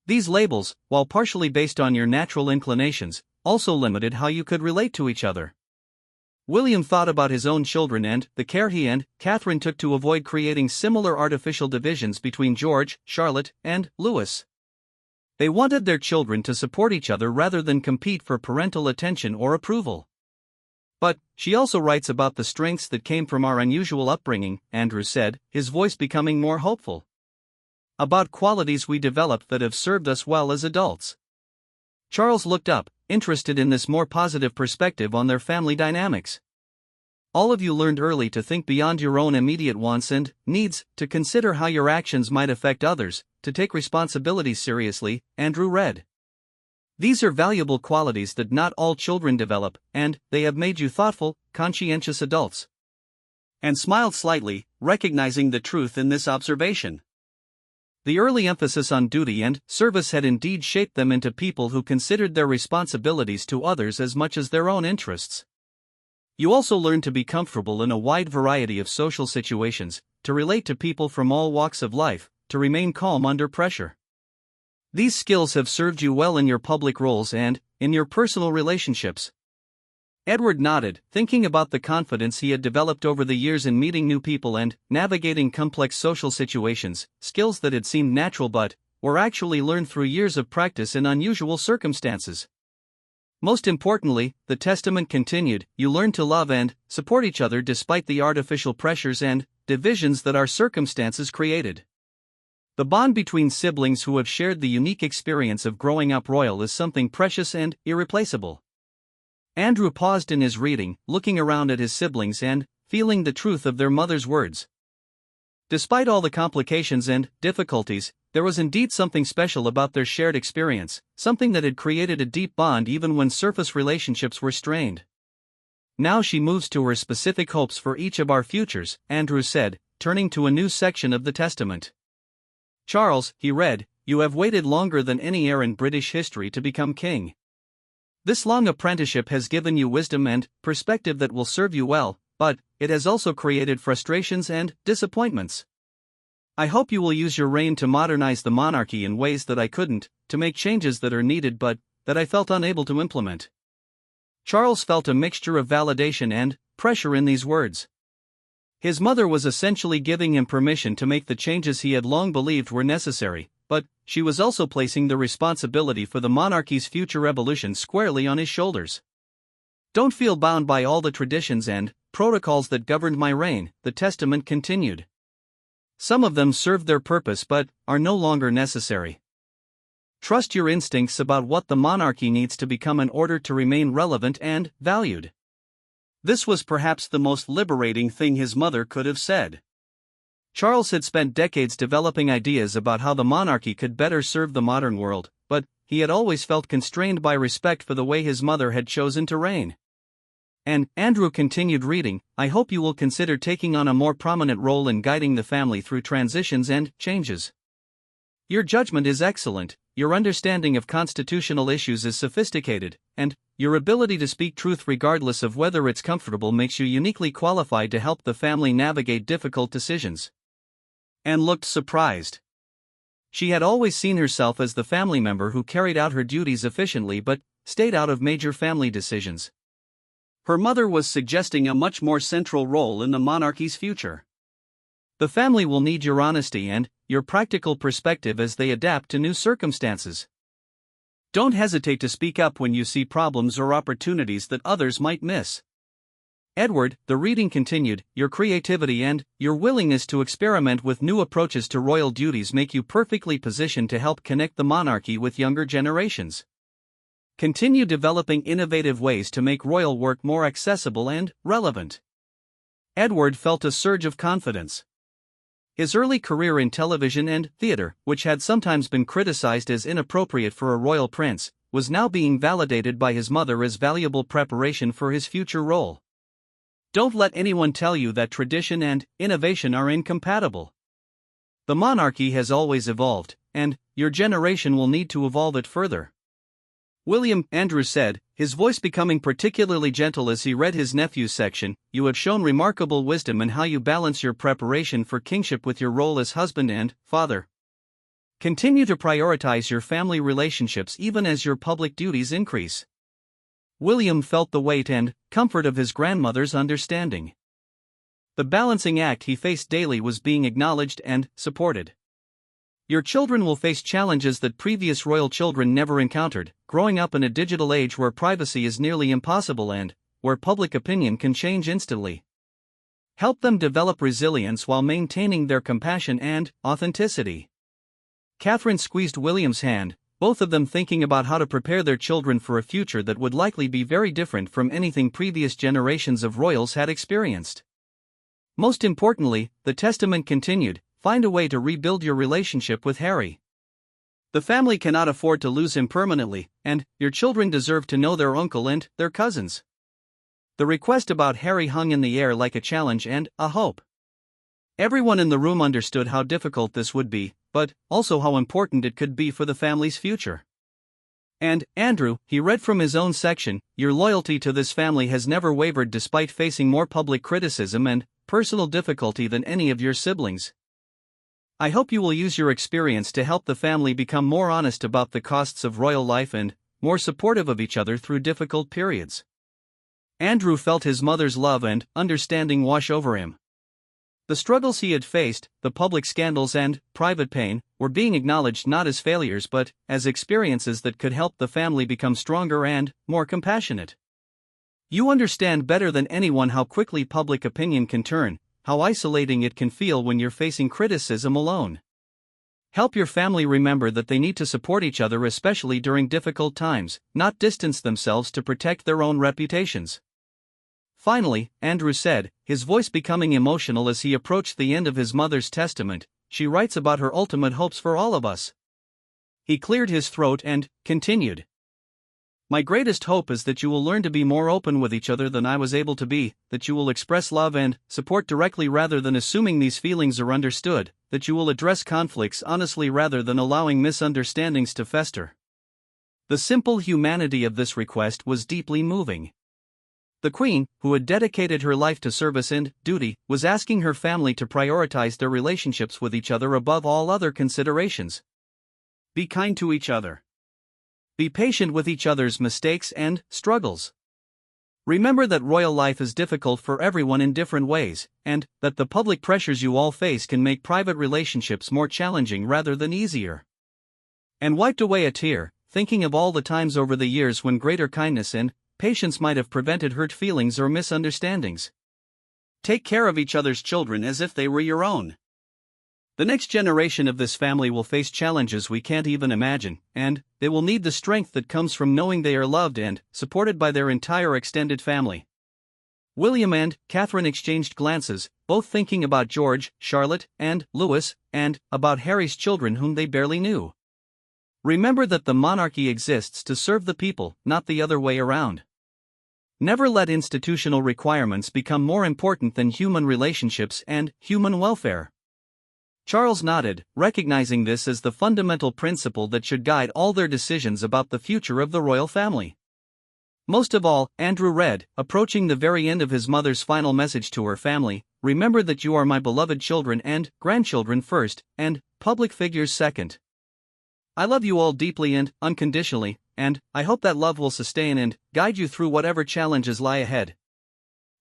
These labels, while partially based on your natural inclinations, also limited how you could relate to each other. William thought about his own children and the care he and Catherine took to avoid creating similar artificial divisions between George, Charlotte, and Louis. They wanted their children to support each other rather than compete for parental attention or approval. But she also writes about the strengths that came from our unusual upbringing, Andrew said, his voice becoming more hopeful. About qualities we developed that have served us well as adults. Charles looked up, interested in this more positive perspective on their family dynamics. All of you learned early to think beyond your own immediate wants and needs, to consider how your actions might affect others, to take responsibilities seriously, Andrew read. These are valuable qualities that not all children develop, and they have made you thoughtful, conscientious adults. Anne smiled slightly, recognizing the truth in this observation. The early emphasis on duty and service had indeed shaped them into people who considered their responsibilities to others as much as their own interests. You also learned to be comfortable in a wide variety of social situations, to relate to people from all walks of life, to remain calm under pressure. These skills have served you well in your public roles and in your personal relationships. Edward nodded, thinking about the confidence he had developed over the years in meeting new people and navigating complex social situations, skills that had seemed natural but were actually learned through years of practice in unusual circumstances. Most importantly, the testament continued, you learn to love and support each other despite the artificial pressures and divisions that our circumstances created. The bond between siblings who have shared the unique experience of growing up royal is something precious and irreplaceable. Andrew paused in his reading, looking around at his siblings and feeling the truth of their mother's words. Despite all the complications and difficulties, there was indeed something special about their shared experience, something that had created a deep bond even when surface relationships were strained. Now she moves to her specific hopes for each of our futures, Andrew said, turning to a new section of the testament. Charles, he read, you have waited longer than any heir in British history to become king. This long apprenticeship has given you wisdom and perspective that will serve you well, but it has also created frustrations and disappointments. I hope you will use your reign to modernize the monarchy in ways that I couldn't, to make changes that are needed but that I felt unable to implement. Charles felt a mixture of validation and pressure in these words. His mother was essentially giving him permission to make the changes he had long believed were necessary, but she was also placing the responsibility for the monarchy's future evolution squarely on his shoulders. Don't feel bound by all the traditions and protocols that governed my reign, the testament continued. Some of them served their purpose but are no longer necessary. Trust your instincts about what the monarchy needs to become in order to remain relevant and valued. This was perhaps the most liberating thing his mother could have said. Charles had spent decades developing ideas about how the monarchy could better serve the modern world, but he had always felt constrained by respect for the way his mother had chosen to reign. And Andrew continued reading, I hope you will consider taking on a more prominent role in guiding the family through transitions and changes. Your judgment is excellent, your understanding of constitutional issues is sophisticated, and your ability to speak truth regardless of whether it's comfortable makes you uniquely qualified to help the family navigate difficult decisions. Anne looked surprised. She had always seen herself as the family member who carried out her duties efficiently but stayed out of major family decisions. Her mother was suggesting a much more central role in the monarchy's future. The family will need your honesty and your practical perspective as they adapt to new circumstances. Don't hesitate to speak up when you see problems or opportunities that others might miss. Edward, the reading continued, your creativity and your willingness to experiment with new approaches to royal duties make you perfectly positioned to help connect the monarchy with younger generations. Continue developing innovative ways to make royal work more accessible and relevant. Edward felt a surge of confidence. His early career in television and theater, which had sometimes been criticized as inappropriate for a royal prince, was now being validated by his mother as valuable preparation for his future role. Don't let anyone tell you that tradition and innovation are incompatible. The monarchy has always evolved, and your generation will need to evolve it further. William, Andrew said, his voice becoming particularly gentle as he read his nephew's section, you have shown remarkable wisdom in how you balance your preparation for kingship with your role as husband and father. Continue to prioritize your family relationships even as your public duties increase. William felt the weight and comfort of his grandmother's understanding. The balancing act he faced daily was being acknowledged and supported. Your children will face challenges that previous royal children never encountered, growing up in a digital age where privacy is nearly impossible and where public opinion can change instantly. Help them develop resilience while maintaining their compassion and authenticity. Catherine squeezed William's hand, both of them thinking about how to prepare their children for a future that would likely be very different from anything previous generations of royals had experienced. Most importantly, the testament continued, find a way to rebuild your relationship with Harry. The family cannot afford to lose him permanently, and your children deserve to know their uncle and their cousins. The request about Harry hung in the air like a challenge and a hope. Everyone in the room understood how difficult this would be, but also how important it could be for the family's future. And, Andrew, he read from his own section, your loyalty to this family has never wavered despite facing more public criticism and personal difficulty than any of your siblings. I hope you will use your experience to help the family become more honest about the costs of royal life and more supportive of each other through difficult periods. Andrew felt his mother's love and understanding wash over him. The struggles he had faced, the public scandals and private pain, were being acknowledged not as failures but as experiences that could help the family become stronger and more compassionate. You understand better than anyone how quickly public opinion can turn, how isolating it can feel when you're facing criticism alone. Help your family remember that they need to support each other, especially during difficult times, not distance themselves to protect their own reputations. Finally, Andrew said, his voice becoming emotional as he approached the end of his mother's testament, she writes about her ultimate hopes for all of us. He cleared his throat and continued. My greatest hope is that you will learn to be more open with each other than I was able to be, that you will express love and support directly rather than assuming these feelings are understood, that you will address conflicts honestly rather than allowing misunderstandings to fester. The simple humanity of this request was deeply moving. The Queen, who had dedicated her life to service and duty, was asking her family to prioritize their relationships with each other above all other considerations. Be kind to each other. Be patient with each other's mistakes and struggles. Remember that royal life is difficult for everyone in different ways, and that the public pressures you all face can make private relationships more challenging rather than easier. And wiped away a tear, thinking of all the times over the years when greater kindness and patience might have prevented hurt feelings or misunderstandings. Take care of each other's children as if they were your own. The next generation of this family will face challenges we can't even imagine, and they will need the strength that comes from knowing they are loved and supported by their entire extended family. William and Catherine exchanged glances, both thinking about George, Charlotte, and Louis, and about Harry's children whom they barely knew. Remember that the monarchy exists to serve the people, not the other way around. Never let institutional requirements become more important than human relationships and human welfare. Charles nodded, recognizing this as the fundamental principle that should guide all their decisions about the future of the royal family. Most of all, Andrew read, approaching the very end of his mother's final message to her family, remember that you are my beloved children and grandchildren first, and public figures second. I love you all deeply and unconditionally, and I hope that love will sustain and guide you through whatever challenges lie ahead.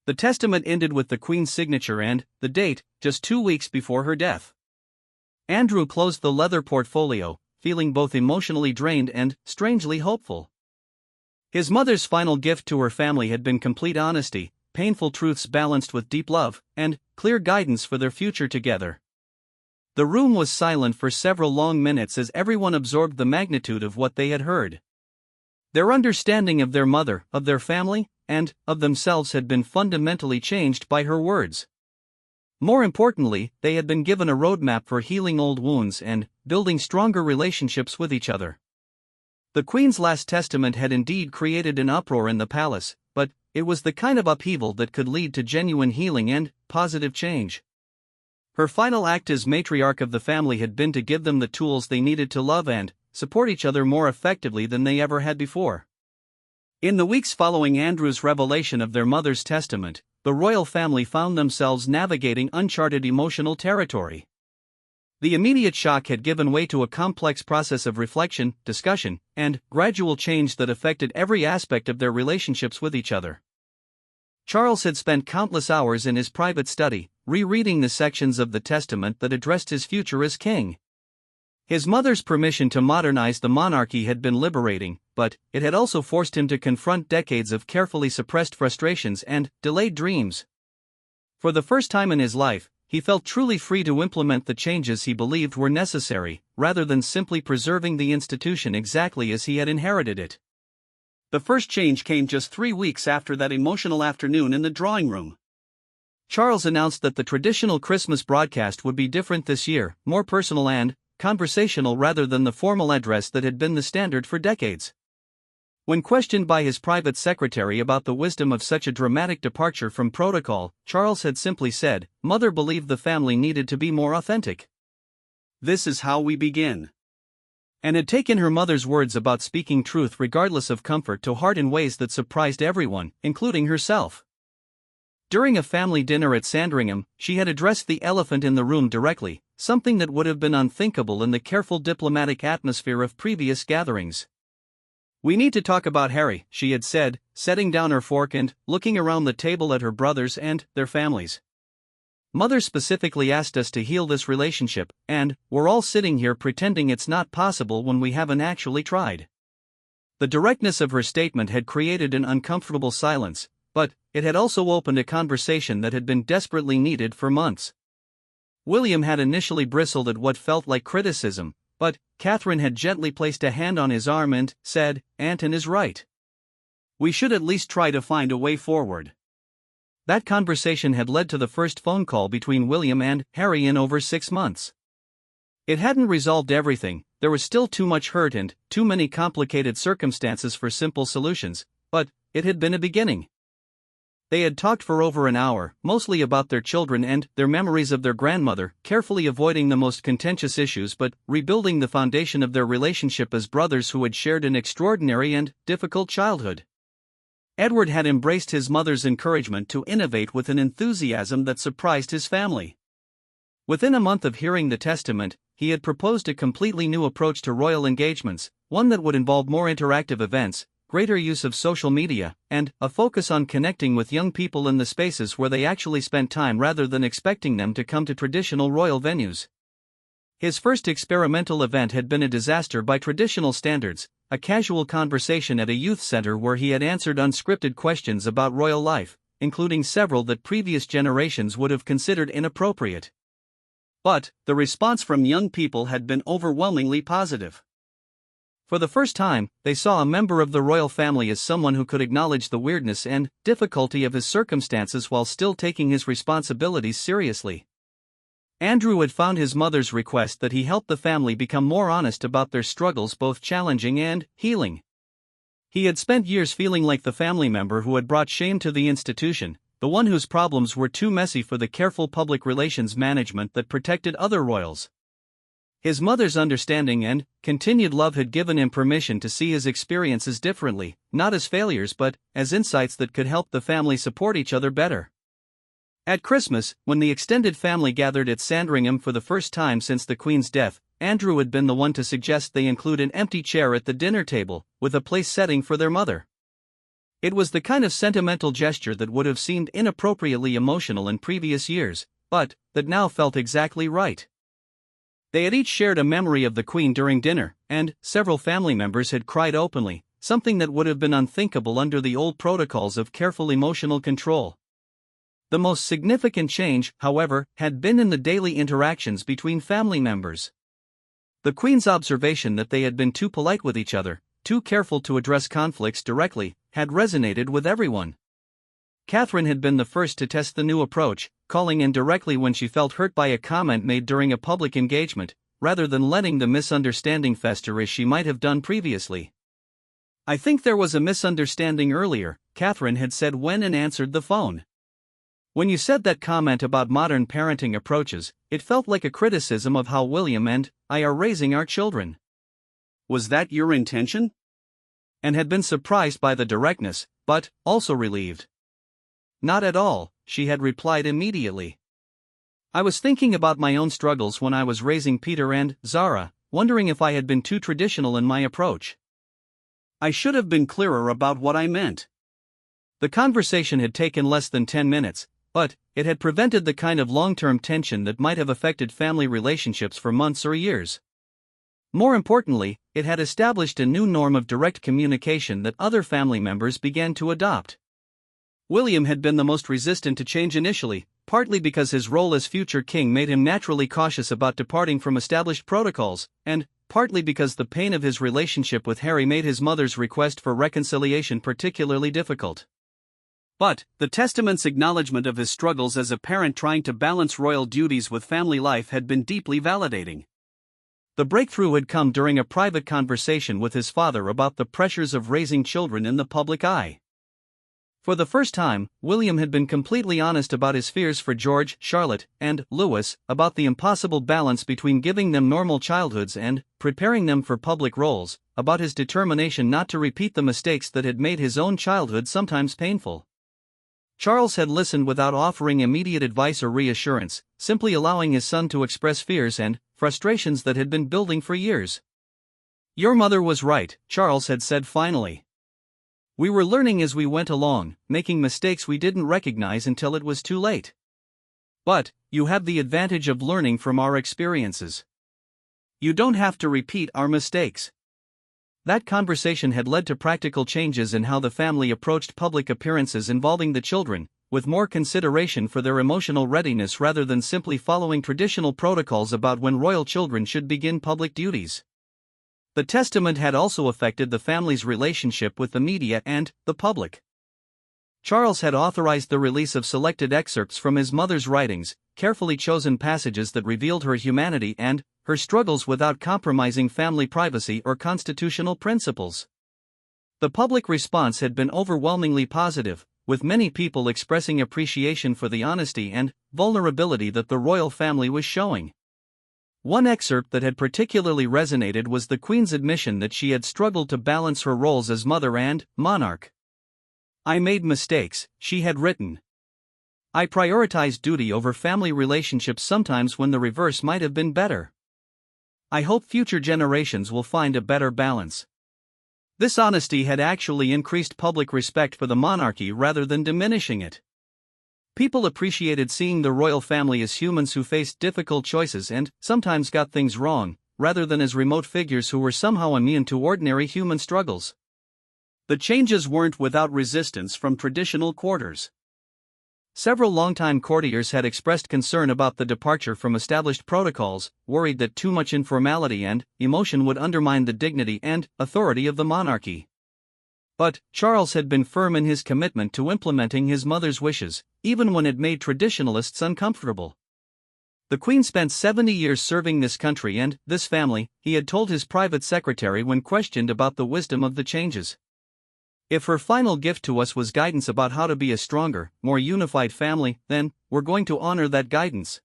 The testament ended with the Queen's signature and the date, just 2 weeks before her death. Andrew closed the leather portfolio, feeling both emotionally drained and strangely hopeful. His mother's final gift to her family had been complete honesty, painful truths balanced with deep love, and clear guidance for their future together. The room was silent for several long minutes as everyone absorbed the magnitude of what they had heard. Their understanding of their mother, of their family, and of themselves had been fundamentally changed by her words. More importantly, they had been given a roadmap for healing old wounds and building stronger relationships with each other. The Queen's last testament had indeed created an uproar in the palace, but it was the kind of upheaval that could lead to genuine healing and positive change. Her final act as matriarch of the family had been to give them the tools they needed to love and support each other more effectively than they ever had before. In the weeks following Andrew's revelation of their mother's testament, the royal family found themselves navigating uncharted emotional territory. The immediate shock had given way to a complex process of reflection, discussion, and gradual change that affected every aspect of their relationships with each other. Charles had spent countless hours in his private study, rereading the sections of the testament that addressed his future as king. His mother's permission to modernize the monarchy had been liberating, but it had also forced him to confront decades of carefully suppressed frustrations and delayed dreams. For the first time in his life, he felt truly free to implement the changes he believed were necessary, rather than simply preserving the institution exactly as he had inherited it. The first change came just 3 weeks after that emotional afternoon in the drawing room. Charles announced that the traditional Christmas broadcast would be different this year, more personal and conversational rather than the formal address that had been the standard for decades. When questioned by his private secretary about the wisdom of such a dramatic departure from protocol, Charles had simply said, "Mother believed the family needed to be more authentic. This is how we begin." And had taken her mother's words about speaking truth regardless of comfort to heart in ways that surprised everyone, including herself. During a family dinner at Sandringham, she had addressed the elephant in the room directly, something that would have been unthinkable in the careful diplomatic atmosphere of previous gatherings. "We need to talk about Harry," she had said, setting down her fork and looking around the table at her brothers and their families. Mother specifically asked us to heal this relationship, and we're all sitting here pretending it's not possible when we haven't actually tried." The directness of her statement had created an uncomfortable silence, but it had also opened a conversation that had been desperately needed for months. William had initially bristled at what felt like criticism, but Catherine had gently placed a hand on his arm and said, "Anton is right. We should at least try to find a way forward." That conversation had led to the first phone call between William and Harry in over 6 months. It hadn't resolved everything, there was still too much hurt and too many complicated circumstances for simple solutions, but it had been a beginning. They had talked for over an hour, mostly about their children and their memories of their grandmother, carefully avoiding the most contentious issues but rebuilding the foundation of their relationship as brothers who had shared an extraordinary and difficult childhood. Edward had embraced his mother's encouragement to innovate with an enthusiasm that surprised his family. Within a month of hearing the testament, he had proposed a completely new approach to royal engagements, one that would involve more interactive events, greater use of social media, and a focus on connecting with young people in the spaces where they actually spent time rather than expecting them to come to traditional royal venues. His first experimental event had been a disaster by traditional standards, a casual conversation at a youth center where he had answered unscripted questions about royal life, including several that previous generations would have considered inappropriate. But the response from young people had been overwhelmingly positive. For the first time, they saw a member of the royal family as someone who could acknowledge the weirdness and difficulty of his circumstances while still taking his responsibilities seriously. Andrew had found his mother's request that he help the family become more honest about their struggles both challenging and healing. He had spent years feeling like the family member who had brought shame to the institution, the one whose problems were too messy for the careful public relations management that protected other royals. His mother's understanding and continued love had given him permission to see his experiences differently, not as failures but as insights that could help the family support each other better. At Christmas, when the extended family gathered at Sandringham for the first time since the Queen's death, Andrew had been the one to suggest they include an empty chair at the dinner table, with a place setting for their mother. It was the kind of sentimental gesture that would have seemed inappropriately emotional in previous years, but that now felt exactly right. They had each shared a memory of the Queen during dinner, and several family members had cried openly, something that would have been unthinkable under the old protocols of careful emotional control. The most significant change, however, had been in the daily interactions between family members. The Queen's observation that they had been too polite with each other, too careful to address conflicts directly, had resonated with everyone. Catherine had been the first to test the new approach, calling in directly when she felt hurt by a comment made during a public engagement, rather than letting the misunderstanding fester as she might have done previously. "I think there was a misunderstanding earlier," Catherine had said when and answered the phone. "When you said that comment about modern parenting approaches, it felt like a criticism of how William and I are raising our children. Was that your intention?" And had been surprised by the directness, but also relieved. "Not at all," she had replied immediately. "I was thinking about my own struggles when I was raising Peter and Zara, wondering if I had been too traditional in my approach. I should have been clearer about what I meant." The conversation had taken less than 10 minutes, but it had prevented the kind of long-term tension that might have affected family relationships for months or years. More importantly, it had established a new norm of direct communication that other family members began to adopt. William had been the most resistant to change initially, partly because his role as future king made him naturally cautious about departing from established protocols, and partly because the pain of his relationship with Harry made his mother's request for reconciliation particularly difficult. But the testament's acknowledgement of his struggles as a parent trying to balance royal duties with family life had been deeply validating. The breakthrough had come during a private conversation with his father about the pressures of raising children in the public eye. For the first time, William had been completely honest about his fears for George, Charlotte, and Louis, about the impossible balance between giving them normal childhoods and preparing them for public roles, about his determination not to repeat the mistakes that had made his own childhood sometimes painful. Charles had listened without offering immediate advice or reassurance, simply allowing his son to express fears and frustrations that had been building for years. "Your mother was right," Charles had said finally. "We were learning as we went along, making mistakes we didn't recognize until it was too late. But, you have the advantage of learning from our experiences. You don't have to repeat our mistakes. That conversation had led to practical changes in how the family approached public appearances involving the children, with more consideration for their emotional readiness rather than simply following traditional protocols about when royal children should begin public duties. The testament had also affected the family's relationship with the media and the public. Charles had authorized the release of selected excerpts from his mother's writings, carefully chosen passages that revealed her humanity and her struggles without compromising family privacy or constitutional principles. The public response had been overwhelmingly positive, with many people expressing appreciation for the honesty and vulnerability that the royal family was showing. One excerpt that had particularly resonated was the Queen's admission that she had struggled to balance her roles as mother and monarch. "I made mistakes," she had written. "I prioritized duty over family relationships sometimes when the reverse might have been better. I hope future generations will find a better balance." This honesty had actually increased public respect for the monarchy rather than diminishing it. People appreciated seeing the royal family as humans who faced difficult choices and sometimes got things wrong, rather than as remote figures who were somehow immune to ordinary human struggles. The changes weren't without resistance from traditional quarters. Several longtime courtiers had expressed concern about the departure from established protocols, worried that too much informality and emotion would undermine the dignity and authority of the monarchy. But Charles had been firm in his commitment to implementing his mother's wishes, even when it made traditionalists uncomfortable. The Queen spent 70 years serving this country and this family, he had told his private secretary when questioned about the wisdom of the changes. If her final gift to us was guidance about how to be a stronger, more unified family, then we're going to honor that guidance.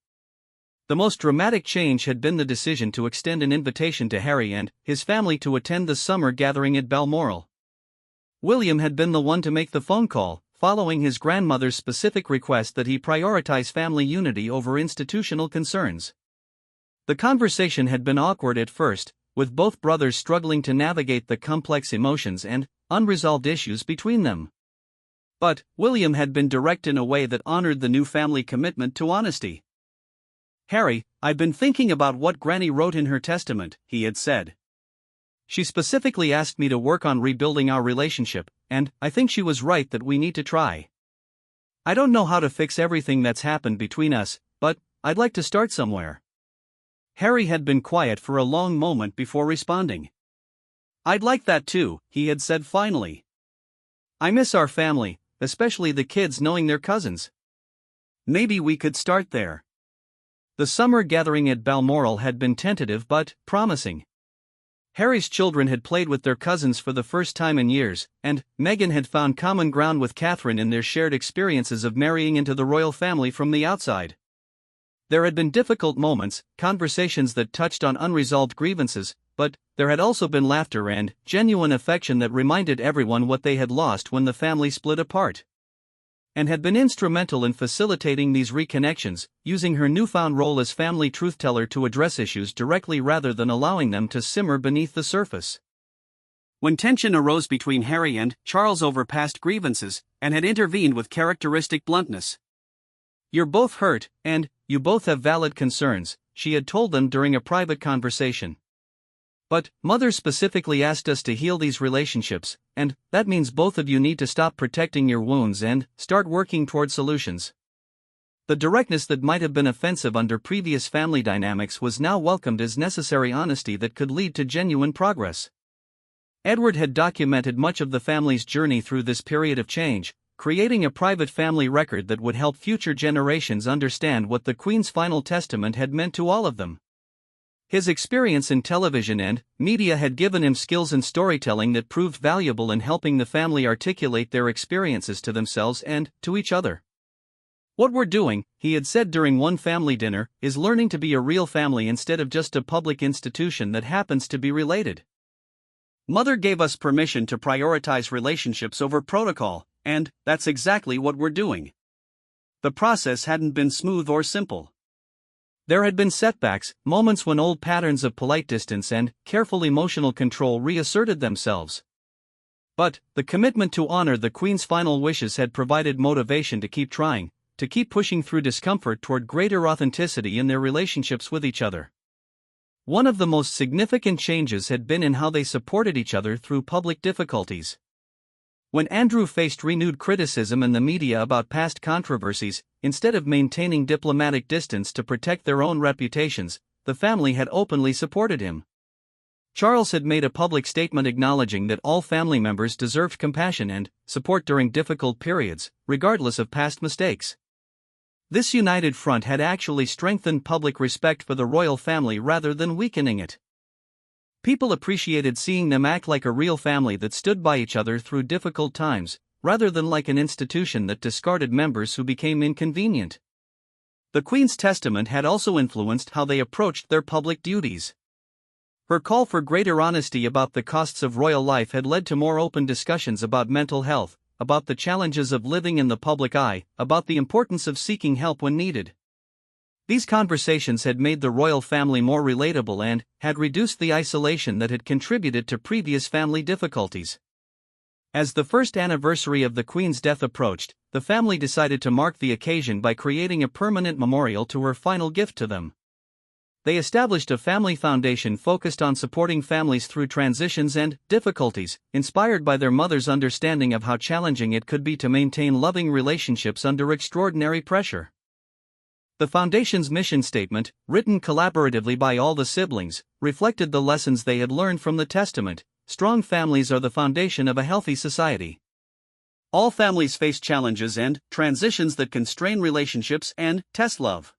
The most dramatic change had been the decision to extend an invitation to Harry and his family to attend the summer gathering at Balmoral. William had been the one to make the phone call, following his grandmother's specific request that he prioritize family unity over institutional concerns. The conversation had been awkward at first, with both brothers struggling to navigate the complex emotions and unresolved issues between them. But William had been direct in a way that honored the new family commitment to honesty. "Harry, I've been thinking about what Granny wrote in her testament," he had said. "She specifically asked me to work on rebuilding our relationship, and I think she was right that we need to try. I don't know how to fix everything that's happened between us, but I'd like to start somewhere." Harry had been quiet for a long moment before responding. "I'd like that too," he had said finally. "I miss our family, especially the kids knowing their cousins. Maybe we could start there." The summer gathering at Balmoral had been tentative but promising. Harry's children had played with their cousins for the first time in years, and Meghan had found common ground with Catherine in their shared experiences of marrying into the royal family from the outside. There had been difficult moments, conversations that touched on unresolved grievances, but there had also been laughter and genuine affection that reminded everyone what they had lost when the family split apart. And had been instrumental in facilitating these reconnections, using her newfound role as family truth-teller to address issues directly rather than allowing them to simmer beneath the surface. When tension arose between Harry and Charles over past grievances, Anne had intervened with characteristic bluntness. "You're both hurt, and you both have valid concerns," she had told them during a private conversation. "But Mother specifically asked us to heal these relationships, and that means both of you need to stop protecting your wounds and start working toward solutions." The directness that might have been offensive under previous family dynamics was now welcomed as necessary honesty that could lead to genuine progress. Edward had documented much of the family's journey through this period of change, creating a private family record that would help future generations understand what the Queen's final testament had meant to all of them. His experience in television and media had given him skills in storytelling that proved valuable in helping the family articulate their experiences to themselves and to each other. "What we're doing," he had said during one family dinner, "is learning to be a real family instead of just a public institution that happens to be related. Mother gave us permission to prioritize relationships over protocol, and that's exactly what we're doing." The process hadn't been smooth or simple. There had been setbacks, moments when old patterns of polite distance and careful emotional control reasserted themselves. But the commitment to honor the Queen's final wishes had provided motivation to keep trying, to keep pushing through discomfort toward greater authenticity in their relationships with each other. One of the most significant changes had been in how they supported each other through public difficulties. When Andrew faced renewed criticism in the media about past controversies, instead of maintaining diplomatic distance to protect their own reputations, the family had openly supported him. Charles had made a public statement acknowledging that all family members deserved compassion and support during difficult periods, regardless of past mistakes. This united front had actually strengthened public respect for the royal family rather than weakening it. People appreciated seeing them act like a real family that stood by each other through difficult times, rather than like an institution that discarded members who became inconvenient. The Queen's testament had also influenced how they approached their public duties. Her call for greater honesty about the costs of royal life had led to more open discussions about mental health, about the challenges of living in the public eye, about the importance of seeking help when needed. These conversations had made the royal family more relatable and had reduced the isolation that had contributed to previous family difficulties. As the first anniversary of the Queen's death approached, the family decided to mark the occasion by creating a permanent memorial to her final gift to them. They established a family foundation focused on supporting families through transitions and difficulties, inspired by their mother's understanding of how challenging it could be to maintain loving relationships under extraordinary pressure. The Foundation's mission statement, written collaboratively by all the siblings, reflected the lessons they had learned from the Testament. Strong families are the foundation of a healthy society. All families face challenges and transitions that can strain relationships and test love.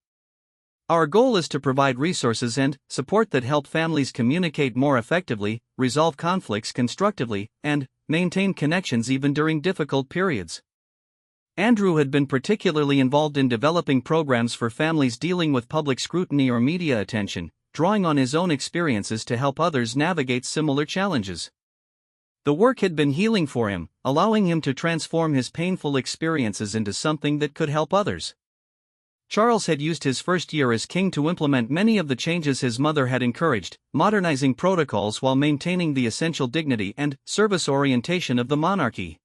Our goal is to provide resources and support that help families communicate more effectively, resolve conflicts constructively, and maintain connections even during difficult periods. Andrew had been particularly involved in developing programs for families dealing with public scrutiny or media attention, drawing on his own experiences to help others navigate similar challenges. The work had been healing for him, allowing him to transform his painful experiences into something that could help others. Charles had used his first year as king to implement many of the changes his mother had encouraged, modernizing protocols while maintaining the essential dignity and service orientation of the monarchy.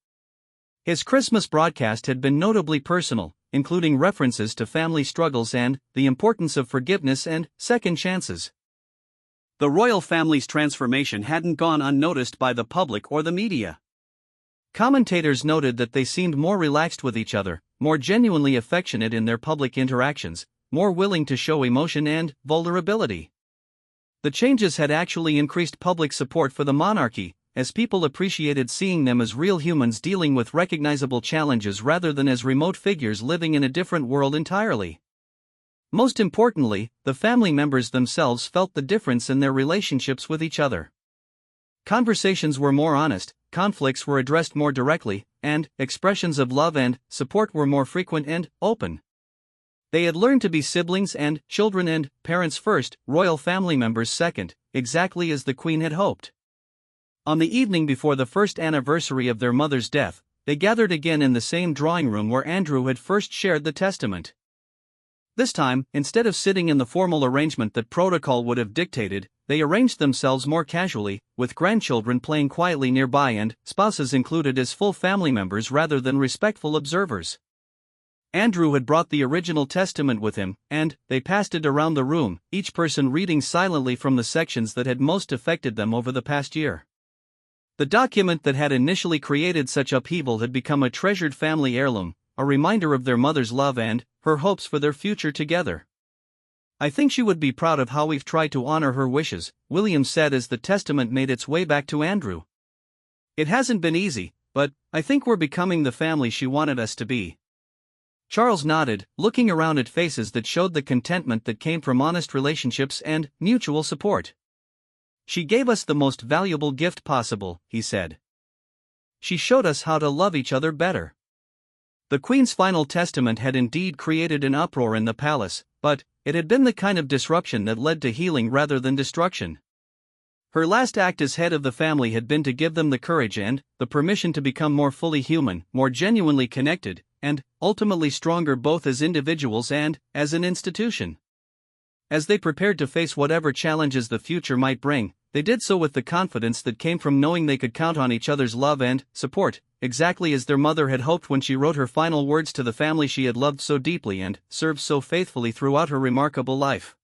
His Christmas broadcast had been notably personal, including references to family struggles and the importance of forgiveness and second chances. The royal family's transformation hadn't gone unnoticed by the public or the media. Commentators noted that they seemed more relaxed with each other, more genuinely affectionate in their public interactions, more willing to show emotion and vulnerability. The changes had actually increased public support for the monarchy, as people appreciated seeing them as real humans dealing with recognizable challenges rather than as remote figures living in a different world entirely. Most importantly, the family members themselves felt the difference in their relationships with each other. Conversations were more honest, conflicts were addressed more directly, and expressions of love and support were more frequent and open. They had learned to be siblings and children and parents first, royal family members second, exactly as the Queen had hoped. On the evening before the first anniversary of their mother's death, they gathered again in the same drawing room where Andrew had first shared the testament. This time, instead of sitting in the formal arrangement that protocol would have dictated, they arranged themselves more casually, with grandchildren playing quietly nearby and spouses included as full family members rather than respectful observers. Andrew had brought the original testament with him, and they passed it around the room, each person reading silently from the sections that had most affected them over the past year. The document that had initially created such upheaval had become a treasured family heirloom, a reminder of their mother's love and her hopes for their future together. "I think she would be proud of how we've tried to honor her wishes," William said as the testament made its way back to Andrew. "It hasn't been easy, but I think we're becoming the family she wanted us to be." Charles nodded, looking around at faces that showed the contentment that came from honest relationships and mutual support. "She gave us the most valuable gift possible," he said. "She showed us how to love each other better." The Queen's final testament had indeed created an uproar in the palace, but it had been the kind of disruption that led to healing rather than destruction. Her last act as head of the family had been to give them the courage and the permission to become more fully human, more genuinely connected, and ultimately stronger both as individuals and as an institution. As they prepared to face whatever challenges the future might bring, They did so with the confidence that came from knowing they could count on each other's love and support, exactly as their mother had hoped when she wrote her final words to the family she had loved so deeply and served so faithfully throughout her remarkable life.